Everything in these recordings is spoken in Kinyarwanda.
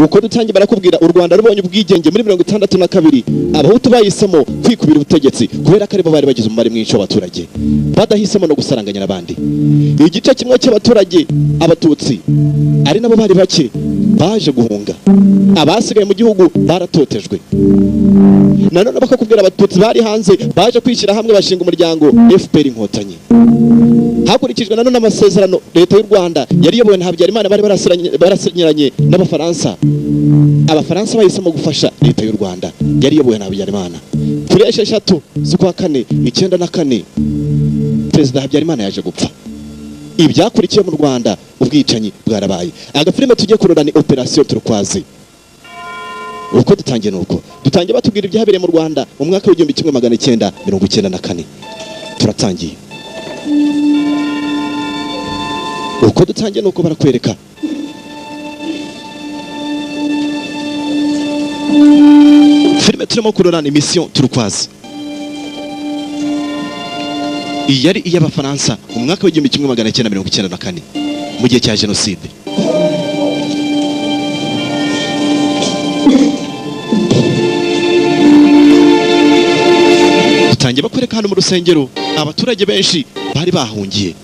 uko dutangiye barakubwira u Rwanda rubonye ubwigenge muri 62 abahutu bahisemo kwikubira ubutegetsi kubera ko aribo bari bagize umubare mwinshi w'abaturage badahisemo no gusaranganya n'abandi. Igice kimwe cy'abaturage abatutsi ari nabo bari bake baje guhunga, abasigaye mu gihugu baratotejwe. Nanone bakakubwira abatutsi bari hanze baje kwishyira hamwe bashinga umuryango FPR Inkotanyi. Hakurikijwe nanone amasezerano leta y'u Rwanda yari yobowe na Habyarimana bari barasinyiranye n'abafaransa. Abafaransa bahisemo gufasha leta y'u Rwanda yari yobowe na Habyarimana. Kuri 6 z'ukwa 4 1994 Perezida Habyarimana yaje gupfa. Ibyakurikiye mu Rwanda ubwicanyi bwarabaye. Agafilime tugiye kurora ni Operation Turquoise. Uko dutangiye nuko dutangiye batubwira ibyabereye mu Rwanda mu mwaka w'1994 turatangiye. Uko dutangiye nuko barakwereka filime turimo kurora ni Mission Turquoise. Iyi yari iy'Abafaransa mu mwaka w'1994 mu gihe cya Jenoside. Dutangiye bakwereka hano mu rusengero abaturage benshi bari bahungiye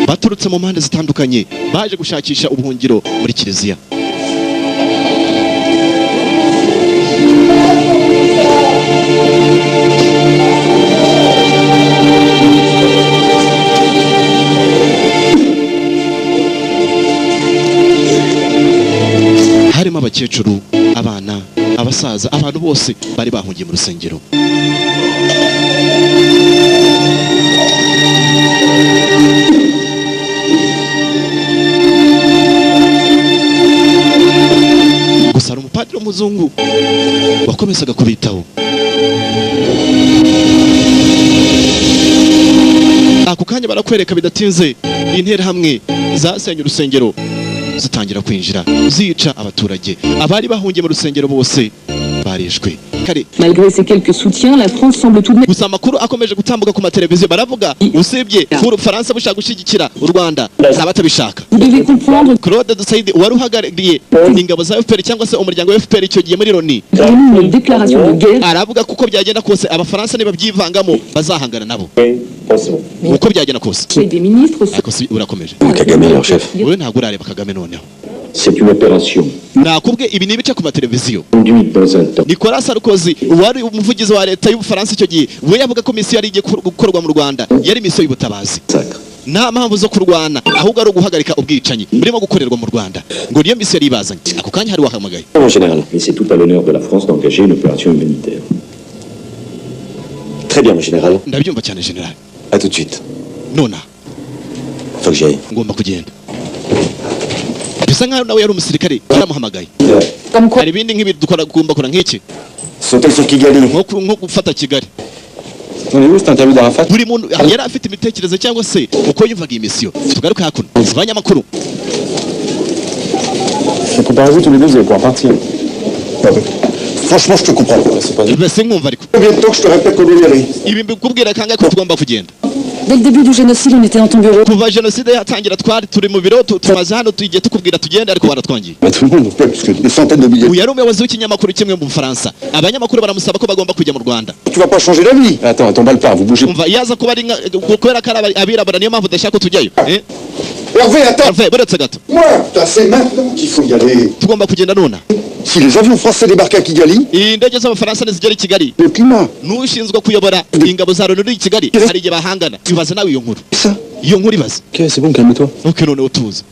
baturutse mu mpande zitandukanye baje gushakisha ubuhungiro muri kiliziya. Harimo abakecuru, abana, abasaza, abantu bose bari bahungiye mu rusengero. Gusa umupadiri w'umuzungu wakomezaga kubitaho. Ako kanya barakwereka bidatinze intera hamwe zasenye urusengero zitangira kwinjira zica abaturage. Abari bahungiye mu rusengero bose barishwe. Malgré ces quelques soutiens, la France semble tout de même. Gusa amakuru akomeje gutambuka ku mateleviziyo baravuga usibye ko Faransa bushaka gushyigikira u Rwanda n'abatabishaka. Vous devez comprendre. Claude Dusaidi wari uhagarariye ingabo za FPR cyangwa se umuryango wa FPR icyo gihe muri Loni. Une déclaration de guerre. Aravuga kuko byagenda kose abafaransa niba byivangamo bazahangana nabo. Uko byagenda kose. Des ministres. Akosi urakomeje. Kagame leur chef. Wewe ntabwo urareba Kagame noneho. C'est une opération. Nakubwe ibi nibice ku mateleviziyo. Conduite dans un temps. Nicolas Sarkozy wari umuvugizi wa leta y'Ubufaransa icyo gihe we yavuga ko misiyo yari igiye gukorwa mu Rwanda yari misiyo y'ubutabazi. Nta mpamvu zo kurwana ahubwo ari uguhagarika ubwicanyi burimo gukorerwa mu Rwanda ngo niyo misiyo yari ibazanye. Ako kanya hari wahamagaye. En général, et c'est tout à l'honneur de la France d'engager une opération humanitaire. Très bien, mon général. Ndabyumva cyane general. À tout de suite. Nona. Faut que j'aille. Ngomba kugenda. Bisa nkaho nawe yari umusirikare yaramuhamagaye. Hari ibindi nk'ibi dukora gumba kora nk'iki. Sauter sur Kigali. Nko gufata Kigali. On est où cette interview d'Arafat? Buri muntu yari afite imitekerezo cyangwa se uko yumvaga imisiyo. Tugaruka hakuno. Abanyamakuru. Je comprends vous tous les deux, vous allez pouvoir partir. Franchement, je te comprends. C'est pas bientôt que je te répète qu'on doit y aller. Ibi mbikubwira kanga ko tugomba kugenda. Dès le début du génocide, on était dans ton bureau. Kuva jenoside yatangira twari turi mu biro tumaze hano tugiye tukubwira tugende ariko baratwangiye. Tout le monde nous plaît parce que des centaines de milliers. Uyu ari umuyobozi w'ikinyamakuru kimwe mu Bufaransa. Abanyamakuru baramusaba ko bagomba kujya mu Rwanda. Tu vas pas changer la vie. Attends, tombe pas, vous bougez. Umva yaza kuba ari kubera ko abirabura niyo mpamvu udashaka tujyayo. Hervé, attends. Hervé, buretse gato. Moi, c'est maintenant qu'il faut y aller. Tugomba kugenda nona. Si les avions français débarquent à Kigali, indege z'Abafaransa nizigera i Kigali. Le climat. N'ushinzwe kuyobora ingabo za Loni i Kigali hari igihe bahangana. Ibaze nawe iyo nkuru. Iyo nkuru ibaze. Ok, c'est bon, calme-toi. Ok, none utuze.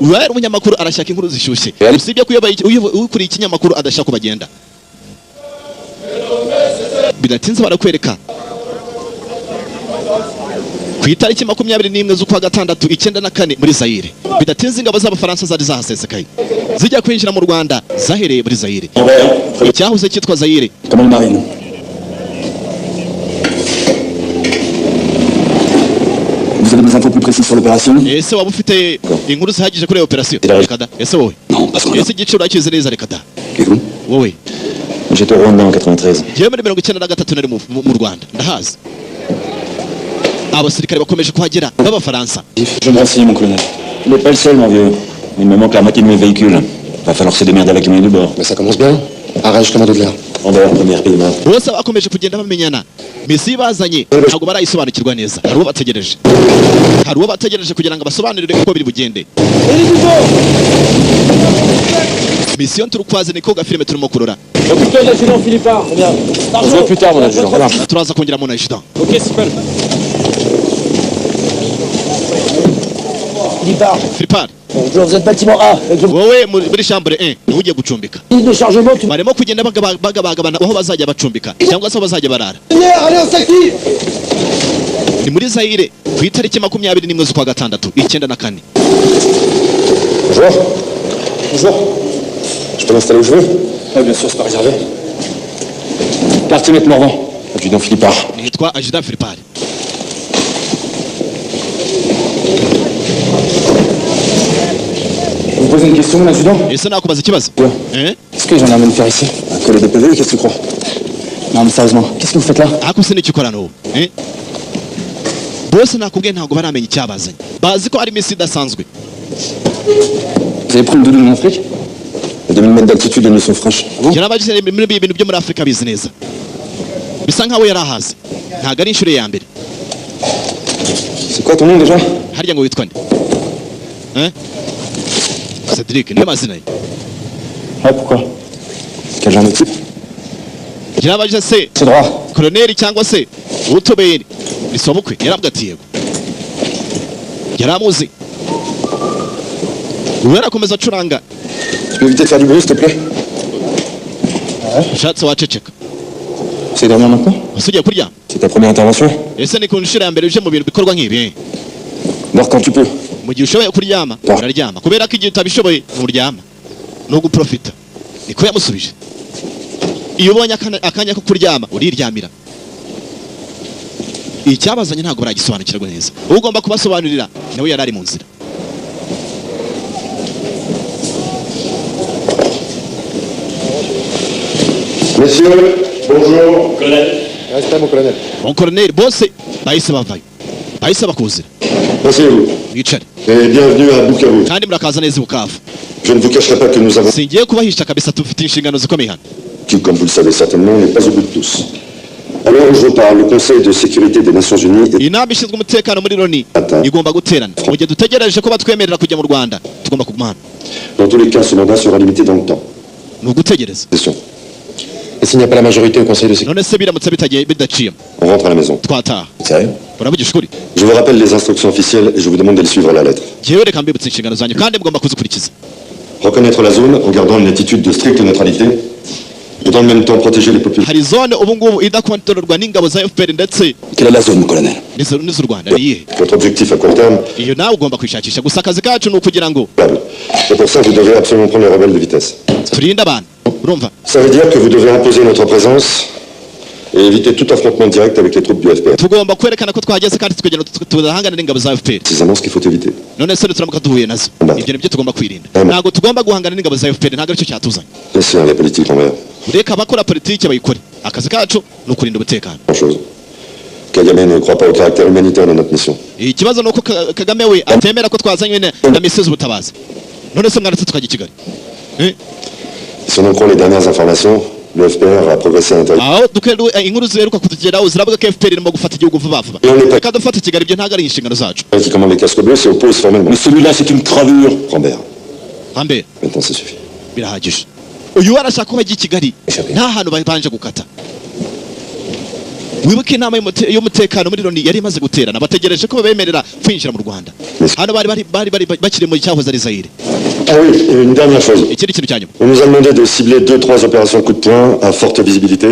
Uwari umunyamakuru arashaka inkuru zishyushye. Usibye kuyobora ukuriye ikinyamakuru adashaka kubagenda. Bidatinze barakwereka. Ku itariki 21 z'ukwa gatandatu 94 muri Zaire. Bidatinze ingabo z'Abafaransa zari zahasesekaye. Zijya kwinjira mu Rwanda zahereye muri Zaire. Icyahoze cyitwa Zaire. Comme marine. Vous avez des infos plus précises sur l'opération? Ese waba ufite inkuru zihagije kuri opération? Rekada. Ese wowe? Non, parce que ese igiciro akize neza rekada. Et vous? Wowe. J'étais au Rwanda en 93. Jewe muri 1993 nari mu Rwanda. Ndahazi. Abasirikare bakomeje kuhagera b'Abafaransa. Je me renseigne, mon colonel. Il n'est pas le seul, mon vieux. Il me manque la moitié de mes véhicules. Va falloir se démerder avec les moyens du bord. Mais ça commence bien. Arrête, commando de l'air. Robert, première paiement. bose bakomeje kugenda bamenyana misi bazanye ntabwo barayisobanukirwa neza hari uwo bategereje kugira ngo basobanurire uko biri bugende mission turukwaze niko gafilme turimo kurora Occupe-toi de l'adjudant Philippard, combien? On se voit plus tard, mon adjudant. Voilà. turaza kongera mu najida Ok, super. Philippard Bonjour, vous êtes bâtiment A. Avec le wowe muri chambre 1 niho ugiye gucumbika de chargement, tu barimo kugenda bagabagabana aho bazajya bacumbika cyangwa se aho bazajya barara allez, on s'active. ni muri Zaire ku itariki 21 z'ukwa gatandatu 94 Bonjour. Bonjour. Je peux m'installer où je veux? Ouais, bien sûr, c'est pas réservé. Quartier Maître Morvan. Adjudant Philippard. nitwa Ajida Philippard Vous posez une question, mon adjudant? ese nakubaza ikibazo Ouais. eh Qu'est-ce que j'en amène faire ici? Un collet de PV, qu'est-ce que tu crois? Non, mais sérieusement, qu'est-ce que vous faites là? ako se n'icyo ukora n'ubu eh bose nakubwiye ntabwo baramenya icyabazanye bazi ko ari misi idasanzwe Vous avez pris le doudou de mon fric? À 2000 mètres d'altitude, les nuits sont fraîches. yarabagize muri ibi bintu byo muri Afrika bizi neza bisa nkaho yari ahazi ntabwo ari inshuro ya mbere C'est quoi ton nom déjà? harya ngo witwa nde eh Cedric niyo mazina ye Ouais, pourquoi? Quel genre de type? yarabagize se C'est droit. koloneli cyangwa se ubutoberi bisobukwe yarabwa ati yego yaramuzi arakomeza acuranga Tu peux éviter de faire du bruit, s'il te plaît? ushatse waceceka C'est dormir maintenant? ese ugiye kuryama C'est ta première intervention? ese ni ku nshuro ya mbere uje mu bintu bikorwa nk'ibi Dors quand tu peux. mu gihe ushoboye kuryama uraryama kubera ko igihe utabishoboye nturyama no guprofita niko yamusubije iyo ubonye akanya ko kuryama uriryamira icyabazanye ntabwo baragisobanukirwa neza ugomba kubasobanurira nawe yari ari mu nzira Messieurs, bonjour. Reste là, mon colonel. mon colonel bose bahise bavayo bahise bakuzira Asseyez-vous. mwicare Et bienvenue à Bukavu. kandi murakaza neza i Bukavu Je ne vous cacherai pas que nous avons, singiye kubahisha kabisa tufite inshingano zikomeye hano qui, comme vous le savez certainement, n'est pas au bout de tous. Alors, je vous parle, le Conseil de sécurité des Nations Unies est inama ishinzwe umutekano muri Loni igomba guterana mu gihe dutegereje ko batwemerera kujya mu Rwanda tugomba kuguma hano dans tous les cas, ce mandat sera limité dans le temps. ni ugutegereza Question. Et s'il n'y a pas la majorité au Conseil de sécurité, none se biramutse bidaciyemo on rentre à la maison. twataha Sérieux? uravugisha ukuri Je vous rappelle les instructions officielles et je vous demande de les suivre à la lettre. jewe reka mbibutse inshingano zanyu kandi mugomba kuzikurikiza Reconnaître la zone en gardant une attitude de stricte neutralité et dans le même temps protéger les populations. hari zone ubu ngubu idakontororwa n'ingabo za FPR ndetse Quelle est la zone, colonel? n'iz'u Rwanda ni iyihe Votre objectif à court terme, iyo nawe ugomba kwishakisha gusa akazi kacu ni ukugira ngo valable. Et pour ça, vous devez absolument prendre les rebelles de vitesse. turinde abantu urumva Ça veut dire que vous devez imposer notre présence et éviter tout affrontement direct avec les troupes du FPR. tugomba kwerekana ko twageze kandi tukagenda tudahangana n'ingabo za FPR Précisément ce qu'il faut éviter. none se turamuka duhuye nazo ibyo nibyo tugomba kwirinda ntabwo tugomba guhangana n'ingabo za FPR ntabwo aricyo cyatuzanye Laissez la politique en l'air. reka abakora politiki bayikore akazi kacu ni ukurinda umutekano Grand-chose. Kagame ne croit pas au caractère humanitaire de notre mission. ikibazo ni uko Kagame we atemera ko twazanywe na misiyo z'ubutabazi none se mwaretse tukajya i Kigali Si on en croit les dernières informations, le FPR a progressé à l'intérieur. aho inkuru ziheruka kutugeraho ziravuga ko FPR irimo gufata igihugu vuba vuba reka dufata Kigali ibyo ntabwo ari inshingano zacu Qui commande les casques bleus s'oppose formellement. Mais celui-là, c'est une crevure. Rambert, hambere maintenant ça suffit. birahagije uyu arashaka ko bajya i Kigali nta hantu babanje gukata wibuke inama y'umutekano muri Loni yari imaze guterana bategereje ko bemerera kwinjira mu Rwanda hano bari bakiri mu cyahoze ari Zaire Ah oui, et une dernière chose. ikindi kintu cya nyuma On nous a demandé de cibler 2-3 opérations coup de poing à forte visibilité.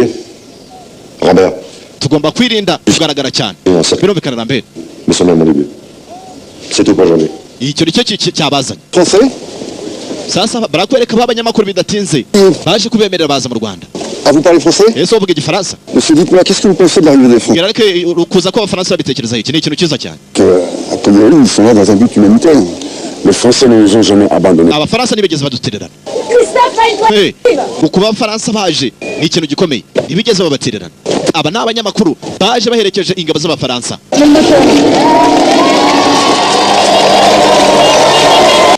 Rambert, tugomba kwirinda kugaragara cyane et on s'appelle. birumvikana na mbere Mais seulement mon début. C'est tout pour aujourd'hui. icyo nicyo cyabazanye Français? sasa barakwereka b'abanyamakuru bidatinze baje kubemerera baza mu Rwanda Ah, vous parlez français? ese uvuga igifaransa Monsieur, dites-moi, qu'est-ce que vous pensez de l'arrivée des Français? ngira ariko kuza kw'abafaransa babitekerezaho iki ni ikintu cyiza cyane A priori, ils sont là dans un but humanitaire. Les Français ne nous ont jamais abandonnés. abafaransa ntibigeze badutererana kuba abafaransa baje ni ikintu gikomeye ntibigeze babatererana aba ni abanyamakuru baje baherekeje ingabo z'abafaransa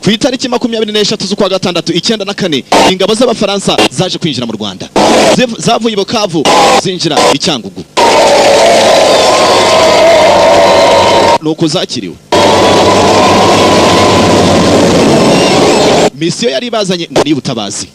ku itariki 23 z'ukwa gatandatu 94 ingabo z'abafaransa zaje kwinjira mu Rwanda zavuye i Bukavu zinjira i Cyangugu nuko zakiriwe misiyo yari bazanye ngo ni ubutabazi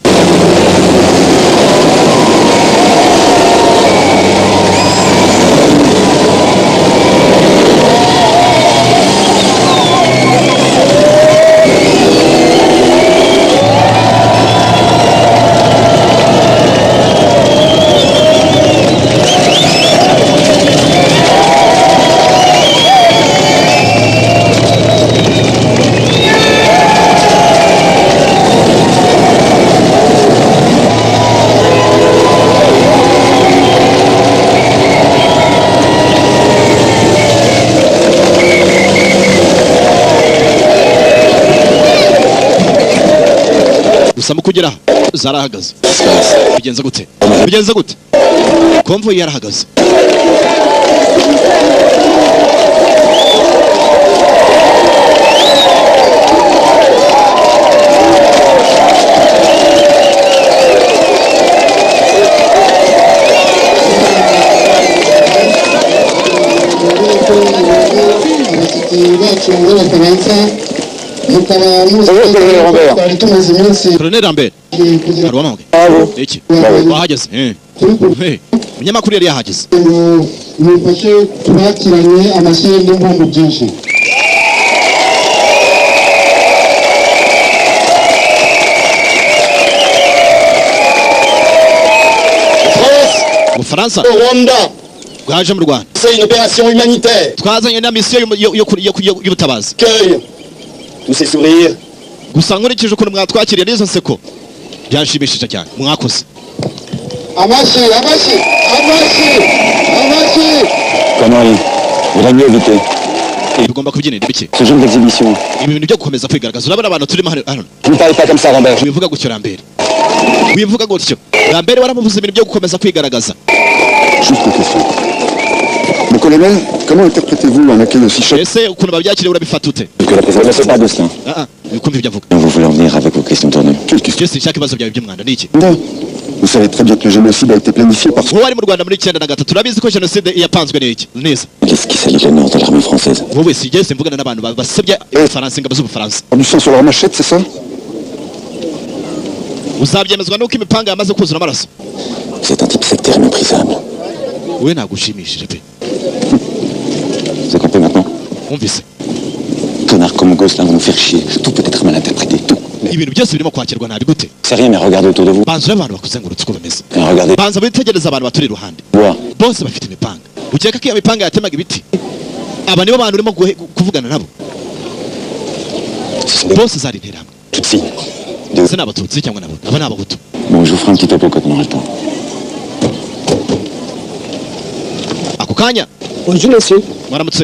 Gusa kugera zarahagaze bigenza gute konvoyi yarahagaze Colonel Lambert Harwamage iki wahageze umunyamakuru yari yahageze mufashe tubakiranye amashyi n'imbumbu byinshi Ubufaransa bwaje mu Rwanda C'est une opération humanitaire. twazanye na misiyo y'ubutabazi Tous ces sourires. gusa nkurikije ukuntu mwatwakiriye n'izo nseko byashimishije cyane mwakoze amashyi Comment il vaudrait mieux éviter tugomba kubyinira bike ce genre d'exhibition. ibi bintu byo gukomeza kwigaragaza urabona abantu turimo hano Vous ne parlez pas comme ça, Rambert. wivuga gutyo Lambert wivuga gutyo Lambert waramuvuze ibintu byo gukomeza kwigaragaza Juste une question. Mon colonel, comment interprétez-vous un accueil aussi choc ese ukuntu babyakiriye urabifata ute que la présidente ne fait pas de cela? wikumva ibyo avuga Vous voulez en venir avec vos questions tournées. Quelle question? cyose nshaka ibibazo byawe by'umwanda ni iki Non. Vous savez très bien que le génocide a été planifié par... wowe wari mu Rwanda muri 93 turabizi ko jenoside yapanzwe n'iki neza Qu'est-ce qui salit l'honneur de l'armée française? wowe sigeze mvugana n'abantu basebya Ubufaransa ingabo z'Ubufaransa Du sang sur leur machette, c'est ça? uzabyemezwa nuko imipanga yamaze kuzura amaraso C'est un type sectaire méprisable. wowe nagushimishije pe Vous avez compris maintenant? wumvise Connard comme Gosselin vont nous faire chier. Tout peut être mal interprété, tout. ibintu byose birimo kwakirwa nabi gute C'est rien, mais regardez autour de vous. banza urebe abantu bakuzengurutse uko bameze Et regardez. banza witegereza abantu baturi iruhande Bois. bose bafite imipanga ukeka ko iyo mipanga yatemaga ibiti aba nibo bantu urimo kuvugana nabo Ce sont des bose zari interahamwe Tutsis. ese ni abatutsi cyangwa n'abahutu aba ni abahutu Bon, je vous ferai un petit topo quand on aura le temps. ako kanya Bonjour monsieur, mwaramutse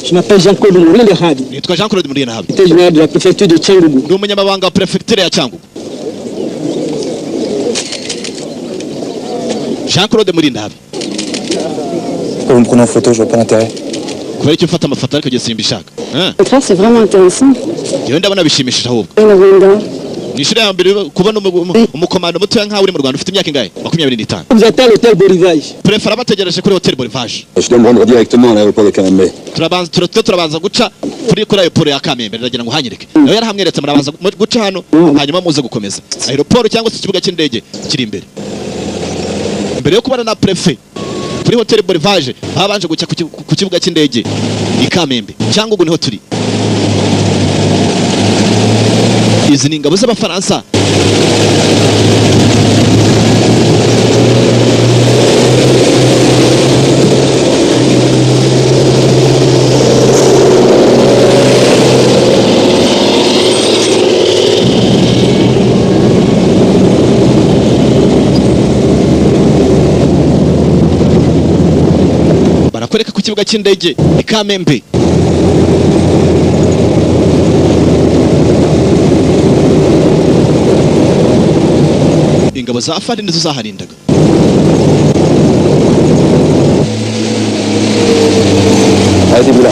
je m'appelle Jean-Claude Moulin de Rabi. nitwa Jean Claude Muriyenahabi J'étais général de la préfecture de Tchangougou. ni umunyamabanga wa prefecture ya Cyangugu Jean Claude Muriyenahabi Pourquoi vous me prenez en photo, je vois pas l'intérêt. kubera icyo ufata amafoto ariko igihe simbishaka contraire, c'est vraiment intéressant. yewe ndabona bishimishije ahubwo Et le Rwanda. ni ishuri ya mbere kubona umukomando mutoya nkawe uri mu Rwanda ufite imyaka ingahe 25 Vous êtes à l'hôtel Borivage. prefe arabategereje kuri hotel Borivage Je dois me rendre directement à l'aéroport de Kamembe. turabanza guca kuri aeroport ya Kamembe ndagira ngo hanyereke nawe yarahamweretse murabanza guca hano hanyuma muze gukomeza aeroport cyangwa se ikibuga cy'indege kiri imbere mbere yo kubana na prefe kuri hotel Borivage babanje guca ku kibuga cy'indege i Kamembe cyangwa ubu niho turi izi ni ingabo z'Abafaransa barakwereka ku kibuga cy'indege i Kamembe ingabo za FARDC nizo zaharindaga Arrêtez-vous là.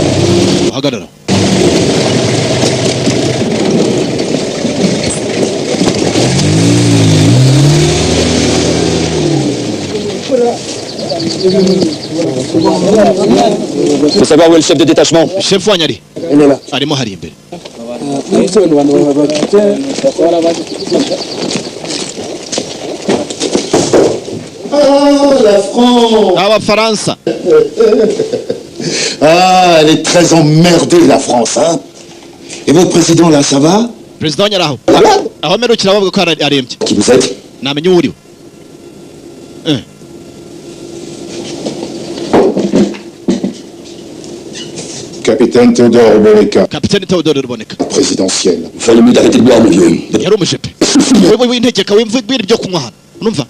uhagarara Faut savoir où est le chef de détachement. chef wanyu ari Elle est là. arimo hari imbere. Ah, la France. Abafaransa Ah, elle est très emmerdée, la France, hein. Et votre président, là, ça va? perezida wanyu ari aho aho mperukira bavuga ko arembye Qui vous êtes? namenye uwo uriwe. Capitaine Théodore Ruboneka, kapiteni Theodore Ruboneka présidentiel. Il fallait mieux d'arrêter de boire, mon vieux. yari umujepe wewe w'integeka w'imvira ibyo kunywa hano numva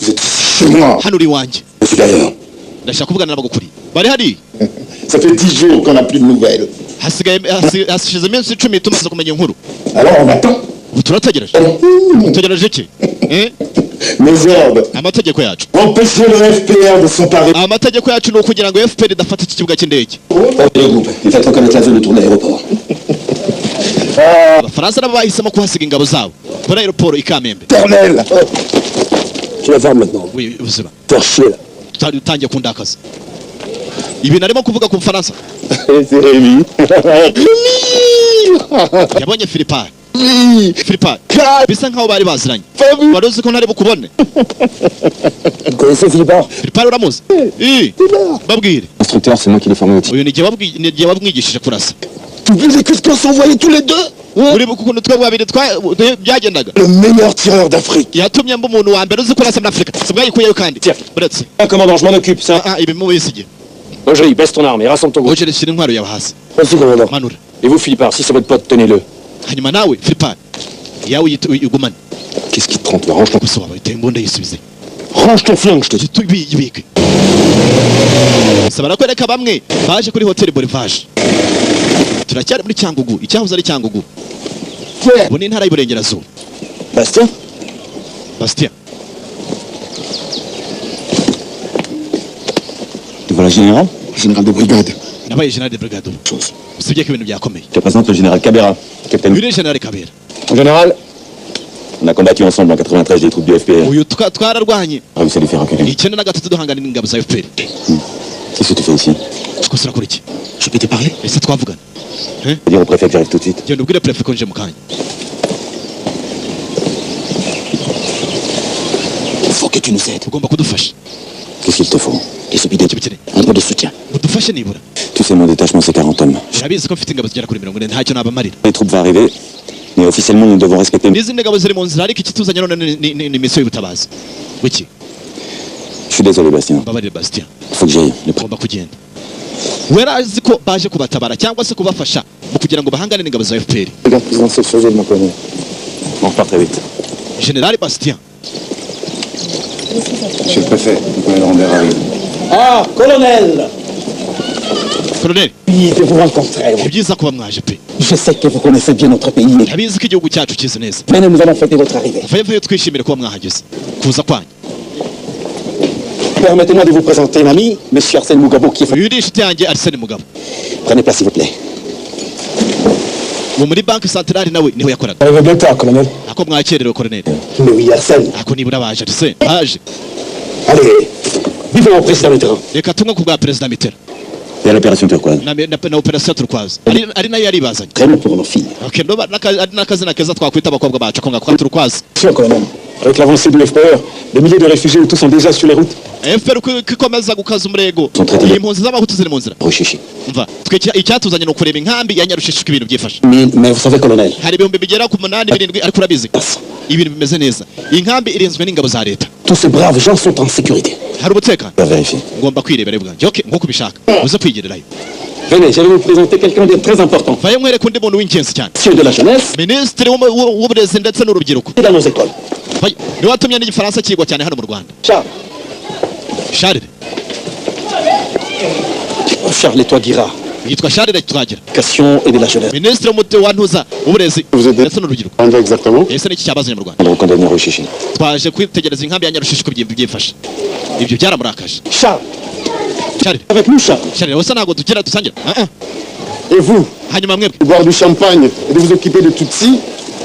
Vous êtes chez moi, hano uri iwanjye supérieur. ndashaka kuvugana n'abagukuriye bari hari Ça fait 10 jours qu'on n'a plus de nouvelles. hashize iminsi 10 tumaze kumenya inkuru Alors on attend. ubu turategereje dutegereje iki Nos ordres. amategeko yacu Empêcher le FPR de s'emparer. amategeko yacu ni ukugira ngo FPR idafata iki kibuga cy'indege Le groupe, il faut reconnaître la zone autour de l'aéroport. abafaransa nabo bahisemo kuhasiga ingabo zabo muri aeroport i Kamembe. Éternel. Tu vas voir maintenant. Oui, ubuzima Faire chier là. utangiye kundakaza ibi narimo kuvuga ku Bufaransa C'est Rémi. yabonye Philippard bisa nkaho bari baziranye wari uzi ko ntari bukubone Vous connaissez Philippard? Philippard uramuzi babwire Instructeur, c'est moi qui l'ai formé au tir. uyu ni igihe wabwigishije kurasa Vous voulez que qu'on s'envoyait tous les deux? uri ukuntu twe babiri byagendaga Le meilleur tireur d'Afrique. yatumye mba umuntu wa mbere uzi kurasa muri Afurika si bwayikuyeyo kandi uretse Commandant, je m'en occupe, ça. ibi mubisigiye Roger, baisse ton arme et rassemble ton groupe. uje shyira intwaro yawe hasi Merci, commandant. manura Et vous, Philippard, si c'est votre pote, tenez-le. hanyuma nawe Philippard yawe uyigumane Qu'est-ce qui te trompe là? Range ton... gusa waba uteye imbunda yisubize Range ton flingue, je te dis. ibike saba kwereka bamwe baje kuri hoteli Borivage turacyari muri Cyangugu icyahoze ari Cyangugu ubu ni intara y'Iburengerazuba Bastien? Bastien Tu vois la générale? Général de brigade. nabaye general de brigade ubu Chose. usibye ko ibintu byakomeye Je te présente le général Cabera, capitaine. uyu ni general Kabera En général, On a combattu ensemble en 93 des troupes du FPR. uyu twararwanye Réussi à les faire reculer. icyenda na gatatu duhangana n'ingabo za FPR Qu'est-ce que tu fais ici? gusa urakora iki Je peux te parler? ese twavugana Dire au préfet que j'arrive tout de suite. genda ubwire prefe ko nje mu kanya Il faut que tu nous aides. ugomba kudufasha Qu'est-ce qu'il te faut? Et ce bidet, icyo bikeneye un peu de soutien. udufashe nibura Tu sais, mon détachement, c'est 40 hommes. urabizi ko mfite ingabo zigera kuri 40 ntacyo nabamarira Les troupes vont arriver, mais officiellement, nous devons respecter... n'izindi ngabo ziri mu nzira ariko ikituzanye none ni misiyo y'ubutabazi wiki Je suis désolé, Bastien. mbabarire Bastien Il faut que j'aille. Le ugomba kugenda wera azi ko baje kubatabara cyangwa se kubafasha mu kugira ngo bahangane n'ingabo za FPR Regarde, présidentiel chargé de mon colonel. On repart très vite. General Bastien Monsieur le préfet, le colonel Rambert arrive. Ah, colonel! Colonel Oui, de vous rencontrer. ni byiza kuba mwaje pe Je sais que vous connaissez bien notre pays. ndabizi ko igihugu cyacu kizi neza Venez, nous allons fêter votre arrivée. vayo twishimire kuba mwahageze kuza kwanyu Permettez-moi de vous présenter l'ami, Monsieur Arsène Mougabo, qui est... uyu ni inshuti yanjye Arsene Mugabo Prenez place, s'il vous plaît. uwo muri banki santarari nawe niho yakoraga Arrivez bien tard, colonel. ako mwakererewe Colonel Mais oui, Arsène. ako nibura baje ati se baje Allez, vivons au président Mitterrand. reka tumwe ku bwa perezida Mitterrand Et à l'opération turquoise. na operasiyo turukwazi ari nayo yari ibazanye Très bon pour nos filles. Okay, ndoba ari n'akazina keza twakwita abakobwa bacu ako ngako ka turukwazi Monsieur, colonel. Avec l'avancée de l'FPR, des milliers de réfugiés hutus sont déjà sur les routes. FPR uko ikomeza gukaza umurego iyi mpunzi z'abahutu ziri mu nzira Rechichi. umva icyatuzanye ni ukureba inkambi ya Nyarushishi ibintu byifashe Mais vous savez, colonel, hari ibihumbi bigera ku 8 7 ariko urabizi ibintu bimeze neza inkambi irinzwe n'ingabo za leta tous ces braves gens sont en sécurité. hari umutekano On va vérifier. ngomba kwirebera bwanjye okay nk'uko ubishaka uze kwigererayo Venez, j'allais vous présenter quelqu'un de très important. vayo nkwereka undi muntu w'ingenzi cyane Monsieur de la jeunesse, minisitiri w'uburezi ndetse n'urubyiruko et dans nos écoles. Vayo, niwe watumye n'igifaransa kigwa cyane hano mu Rwanda Charles. Charles Charles Etoile-Guira, yitwa Charles Twagira éducation et de la jeunesse. minisitiri wa ntuza w'uburezi Vous êtes ndetse n'urubyiruko André exactement? ese n'iki cyabazanye mu Rwanda On condamne Rechichi. twaje kwitegereza inkambi ya Nyarushishi ko byifashe ibyo byaramurakaje Charles, Charles avec nous, Charles. Charles wese ntabwo tugira dusangira Et vous, hanyuma mwebwe de boire du champagne et de vous occuper de Tutsi,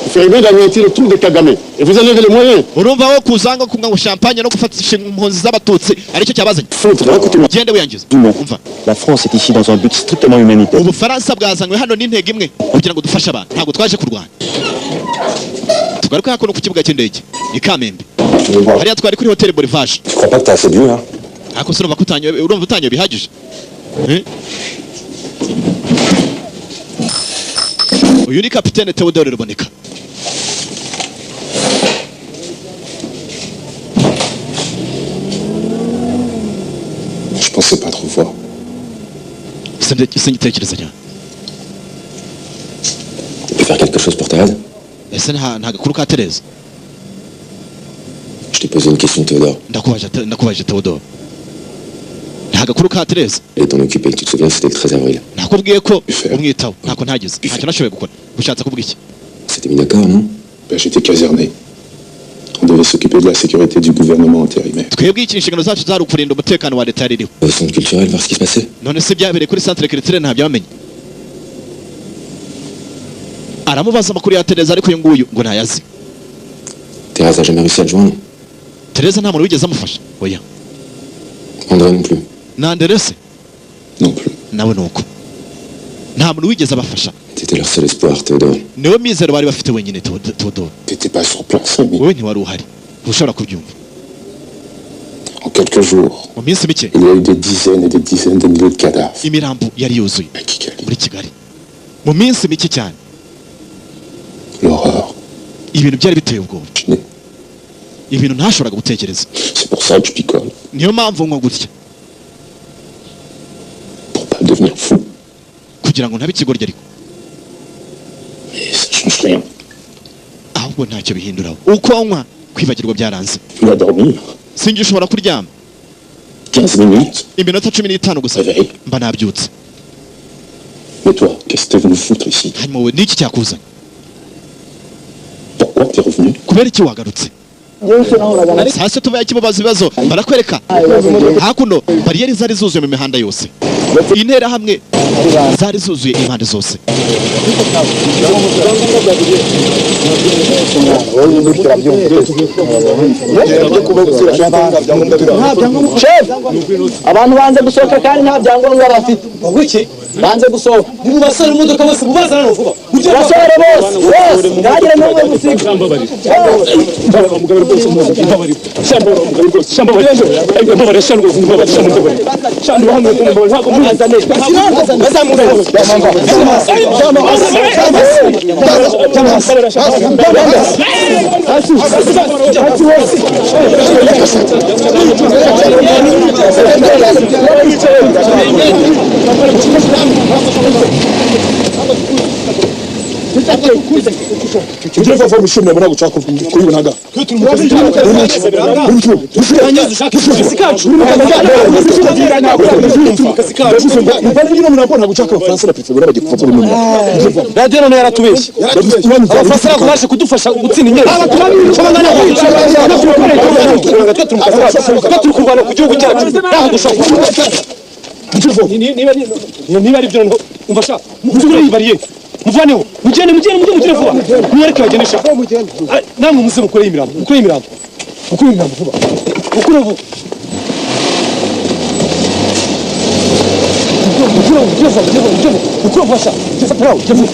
Vous ferez bien d'anéantir le truc de Kagame. Et vous en avez les moyens. urumva wo kuzanga kunga ngo champagne no gufatisha impunzi z'abatutsi aricyo cyabazanye Foutre, écoutez-moi. gende wiyangiza Non. umva La France est ici dans un but strictement humanitaire. ubufaransa bwazanywe hano n'intego imwe kugira ngo dufashe abantu ntabwo twaje kurwana tugaruka hakuno ku kibuga cy'indege i Kamembe hariya twari kuri hoteli Bolivar Tu crois pas que t'as assez bu, hein? ariko se urumva utanyoye bihagije uyu ni kapitene Theodore Ruboneka Je pensais pas trop voir. singitekereza cyane Tu peux faire quelque chose pour Thérèse? ese nta gakuru ka Tereza Je t'ai posé une question, Théodore. ndakubaje Theodore nta gakuru ka Tereza Elle est en occupée. Tu te souviens, c'était le 13 avril. nakubwiye ko umwitaho ntako ntagize ntacyo nashoboye gukora ushatse kuvuga iki C'était mis d'accord, non? Ben, j'étais caserné. On devait s'occuper de la sécurité du gouvernement intérimaire. twebwe iki inshingano zacu zari ukurinda umutekano wa leta yari iriho Au centre culturel, voir ce qui se passait. none se byabereye kuri centre culturel nta byamenye aramubaza amakuru ya Tereza ariko uyu nguyu ngo ntayazi Thérèse a jamais réussi à le joindre. Tereza nta muntu wigeze amufasha oya André non plus. na Anderese Non plus. nawe nuko nta muntu wigeze abafasha T'étais leur seul espoir, Théodore. niwe mizero bari bafite wenyine Theodore T'étais pas sur place, mais wowe ntiwari uhari ntushobora kubyumva en quelques jours, mu minsi mike il y a eu des dizaines et des dizaines de milliers de cadavres. imirambo yari yuzuye À Kigali. muri Kigali mu minsi mike cyane L'horreur. ibintu byari biteye ubwoba Je n'ai- ibintu ntashoboraga gutekereza C'est pour ça que je picole. niyo mpamvu ngo gutya Pour pas devenir fou. kugira ngo ntabe ikigoryi ariko Mais ça change rien. ahubwo ntacyo bihinduraho uko nywa kwibagirwa byaranze Tu vas dormir. sinjye ushobora kuryama 15 minutes. iminota 15 gusa Réveil. mba nabyutse Mais toi, qu'est-ce que t'es venu foutre ici? hanyuma wowe niki cyakuzanye Pourquoi t'es revenu? kubera iki wagarutse sase tubaye kimubaza ibibazo barakwereka hakuno bariyeri zari zuzuye mu mihanda yose intera hamwe zari zuzuye impande zose abantu banze gusohoka kandi nta byangombwa bafite banze gusohoka mu basore imodoka bose mubazana vuba basore bose ntagire n'umwe musiga radiyo none yaratubeshye abafaransa ntabwo baje kudufasha gutsinda inyeri turi kurwana ku gihugu cyacu ntaho dushobora niba ari byo noneho umfasha muvure iyi bariyeri muvaneho mujye vuba mwereke bagenesha namwe muze mukoreye imirambo vuba mukure vuba ukubafasha nawe jya vuba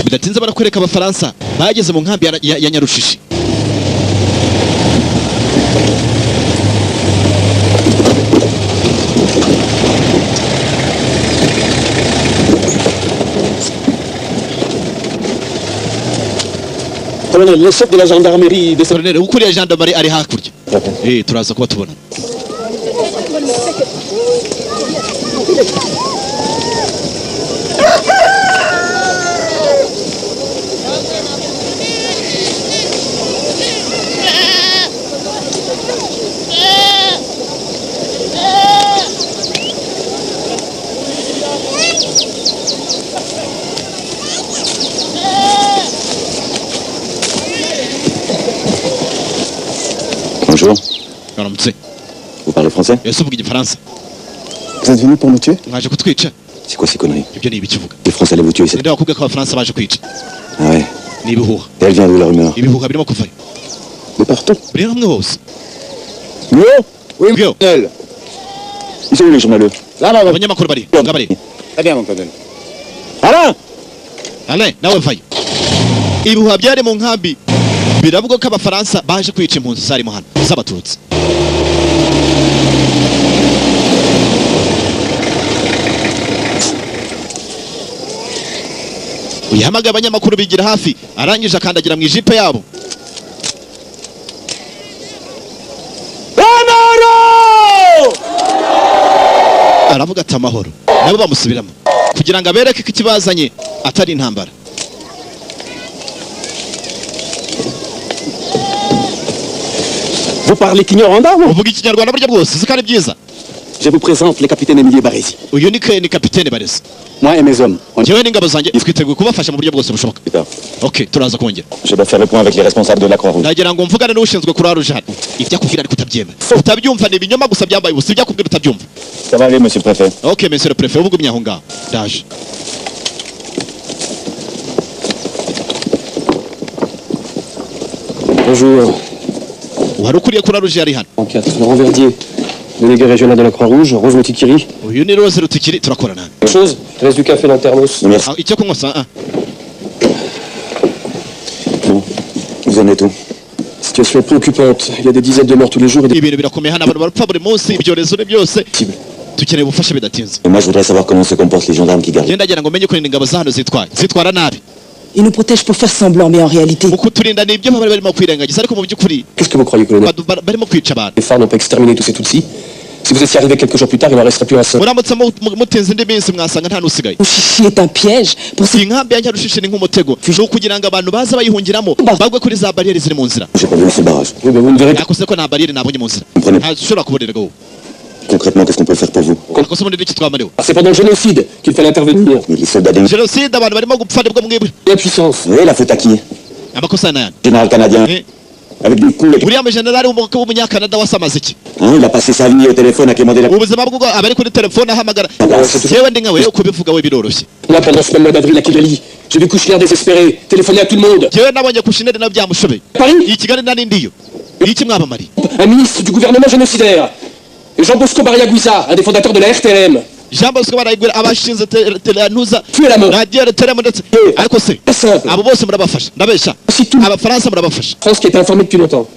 bidatinze barakwereka abafaransa bageze mu nkambi ya Nyarushishi Colonel, le chef de la gendarmerie de Colonel ukuriye gendarmerie ari hakurya turaza kuba tubona Bonjour. Baramutse. Vous parlez français? Ese uvuga igifaransa? Vous êtes venu pour nous tuer? Mwaje kutwica? C'est quoi ces conneries? Ibyo ni ibikivuga. Les Français allaient vous tuer, c'est... Ninde wakubwiye ko abafaransa baje kwica? Ah ouais. Ni ibihuha. Et elle vient d'où la rumeur? Ibihuha birimo kuvayo. De partout. Biri hamwe hose. Oui, Yo. colonel. Ils sont où les journaleux? Là, Abanyamakuru bari. Ngabari. Très bien, mon colonel. Alain! Alain, nawe vayo. Ibihuha byari mu nkambi. Biravuga ko abafaransa baje kwica impunzi zarimo hano z'abatutsi. Uyahamagaye abanyamakuru bigira hafi, arangije akandagira mu ijipe yabo. Aravuga ati amahoro. Nabo bamusubiramo kugira ngo abereke ko ikibazanye atari intambara. Vous parlez Kinyarwanda? Uvuga ikinyarwanda buryo bwose zikari byiza. Je vous présente les capitaines Émilie Barézy. Uyu ni kapitene Barezi. Moi et mes hommes. Jewe n'ingabo zanjye twiteguye kubafasha mu buryo bwose bushoboka. Okay, turaza kongera. Je dois faire le point avec les responsables de la Croix-Rouge. Nagira ngo mvugane n'ushinzwe kurara ujana. Ibyo akubwira ariko utabyemera. Utabyumva ni ibinyoma gusa byambaye ubusa ibyo akubwira utabyumva. Ça va aller, monsieur le préfet? Okay, monsieur le préfet, ubugumye aho ngaho. Ndaje. Bonjour. Wari ukuriye kurara uje ari hano. En 4, Laurent Verdier, délégué régional de la Croix-Rouge, Rose Lutikiri. Uyu ni Rose Rutikiri turakorana. Autre chose, il reste du café dans le thermos. Merci. Icyo kunywa sa. Bon, vous en êtes où? Situation préoccupante. Il y a des dizaines de morts tous les jours et des... Ibintu birakomeye hano abantu barapfa buri munsi ibyorezo ni byose. Dukeneye ubufasha bidatinze. Et moi, je voudrais savoir comment se comportent les gendarmes qui gardent. Genda agira ngo menye ko ingabo za hano zitwara nabi. Ils nous protègent pour faire semblant, mais en réalité... Mu kuturinda ni ibyo baba barimo kwirengagiza ariko mu by'ukuri Qu'est-ce que vous croyez, colonel? barimo kwica abantu. Les phares n'ont pas exterminé tous ces Tutsis. Si vous étiez arrivé quelques jours plus tard, il n'en resterait plus un seul. Muramutse mutenze indi minsi mwasanga nta nusigaye. Chichi est un piège pour ces... Inkambi ya Nyarushishi ni nk'umutego. Ni ukugira ngo abantu baza bayihungiramo bagwe kuri za barrières ziri mu nzira. J'ai pas vu ce barrage. Oui, mais vous ne verrez pas. Yakose ko nta barrière nabonye mu nzira. Ntashobora kubonerwa wowe. Concrètement, qu'est-ce qu'on peut faire pour vous? Yakose muri iki twamareho. C'est pendant le génocide qu'il fallait intervenir. Mais les soldats des... Jenoside abantu barimo gupfa nibwo mwibwe. La puissance. Oui, la faute à qui? Amakosa na yana. Général canadien. Avec des coups... Uriya mujenerali w'umunyakanada wasamaze iki? Hein, il a passé sa vie au téléphone à quémander la... Ubuzima bw'ubwo abari kuri telefone ahamagara. Yewe ndi nkawe kubivuga we biroroshye. Moi, pendant ce même mois d'avril à Kigali, j'ai vu Kouchner désespéré, téléphoner à tout le monde. Yewe nabonye Kouchner na byamushobeye. Paris? I Kigali nani ndiyo. Iki mwabamari? Un ministre du gouvernement génocidaire. Et Jean-Bosco Barriaguiza, un des fondateurs de la RTLM. Jean Bosco barayigura abashinze telenuza. Tuer la mort. Radio RTLM ndetse. Ariko se. Très simple. Abo bose murabafasha. Ndabesha. Si tout Abafaransa murabafasha. France qui était informée depuis longtemps.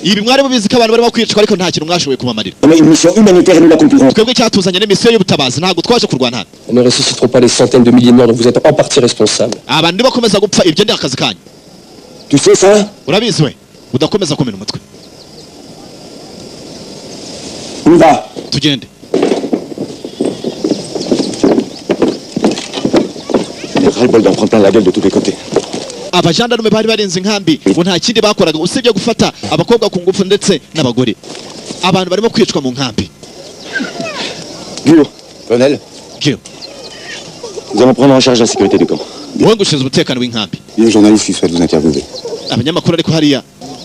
Ibi mwari mubizi ko abantu barimo kwicwa ariko nta kintu mwashoboye kubamarira. On a une mission humanitaire et nous l'accomplirons. Twebwe cyatuzanye n'imisiyo y'ubutabazi ntabwo twaje kurwana hano. Ne ressusciteront pas les centaines de milliers de morts dont vous êtes en partie responsable. Abantu nibakomeza gupfa ibyo ndi akazi kanyu. Tu sais ça? Urabizi we. Udakomeza kumena umutwe. On y va. Tugende. Ras-le-bol d'en prendre plein la gueule de tous les côtés. Abajandarume bari barenze inkambi ngo nta kindi bakoraga usibye gufata abakobwa ku ngufu ndetse n'abagore. Abantu barimo kwicwa mu nkambi. Guillaume. Colonel. Guillaume. Nous allons prendre en charge la sécurité du camp. Wowe ngushinzwe umutekano w'inkambi. Les journalistes qui souhaitent vous interviewer. Abanyamakuru ariko hariya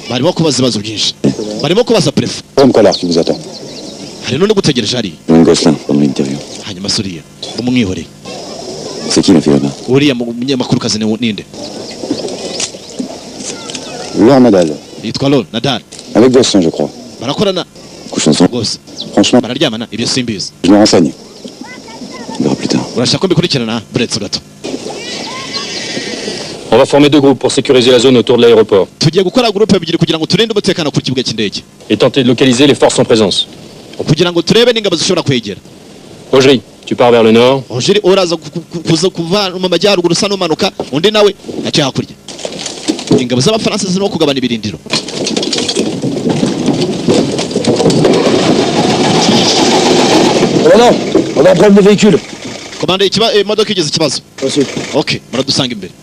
barimo kubaza ibibazo byinshi. Barimo kubaza prefe. Homme Collard qui vous attend. Hari n'undi gutegereje hariya. Un Gosselin pendant l'interview. Hanyuma suriya umwihoreye. C'est qui la fille là-bas? Uriya munyamakuru kazi ni ninde? Laure Nadal. Yitwa Laure Nadal. Avec Gosselin, je crois. Barakorana Couche ensemble. rwose. Franchement, Bararyamana ibyo simbizi. je me renseigne. On verra plus tard. Urashaka ko mbikurikirana buretse gato. On va former 2 groupes pour sécuriser la zone autour de l'aéroport Tugiye gukora groupe ebyiri kugira ngo turinde umutekano ku kibuga cy'indege. et tenter de localiser les forces en présence. Kugira ngo turebe n'ingabo zishobora kwegera. Rogerie, tu pars vers le nord. Ojiri uraza kuza kuva mu majyaruguru usa n'umanuka undi nawe aciye hakurya. Ingabo z'abafaransa zirimo kugabana ibirindiro. Commandant, on a un problème de véhicule. Komanda imodoka igize ikibazo. Okay, muradusanga imbere.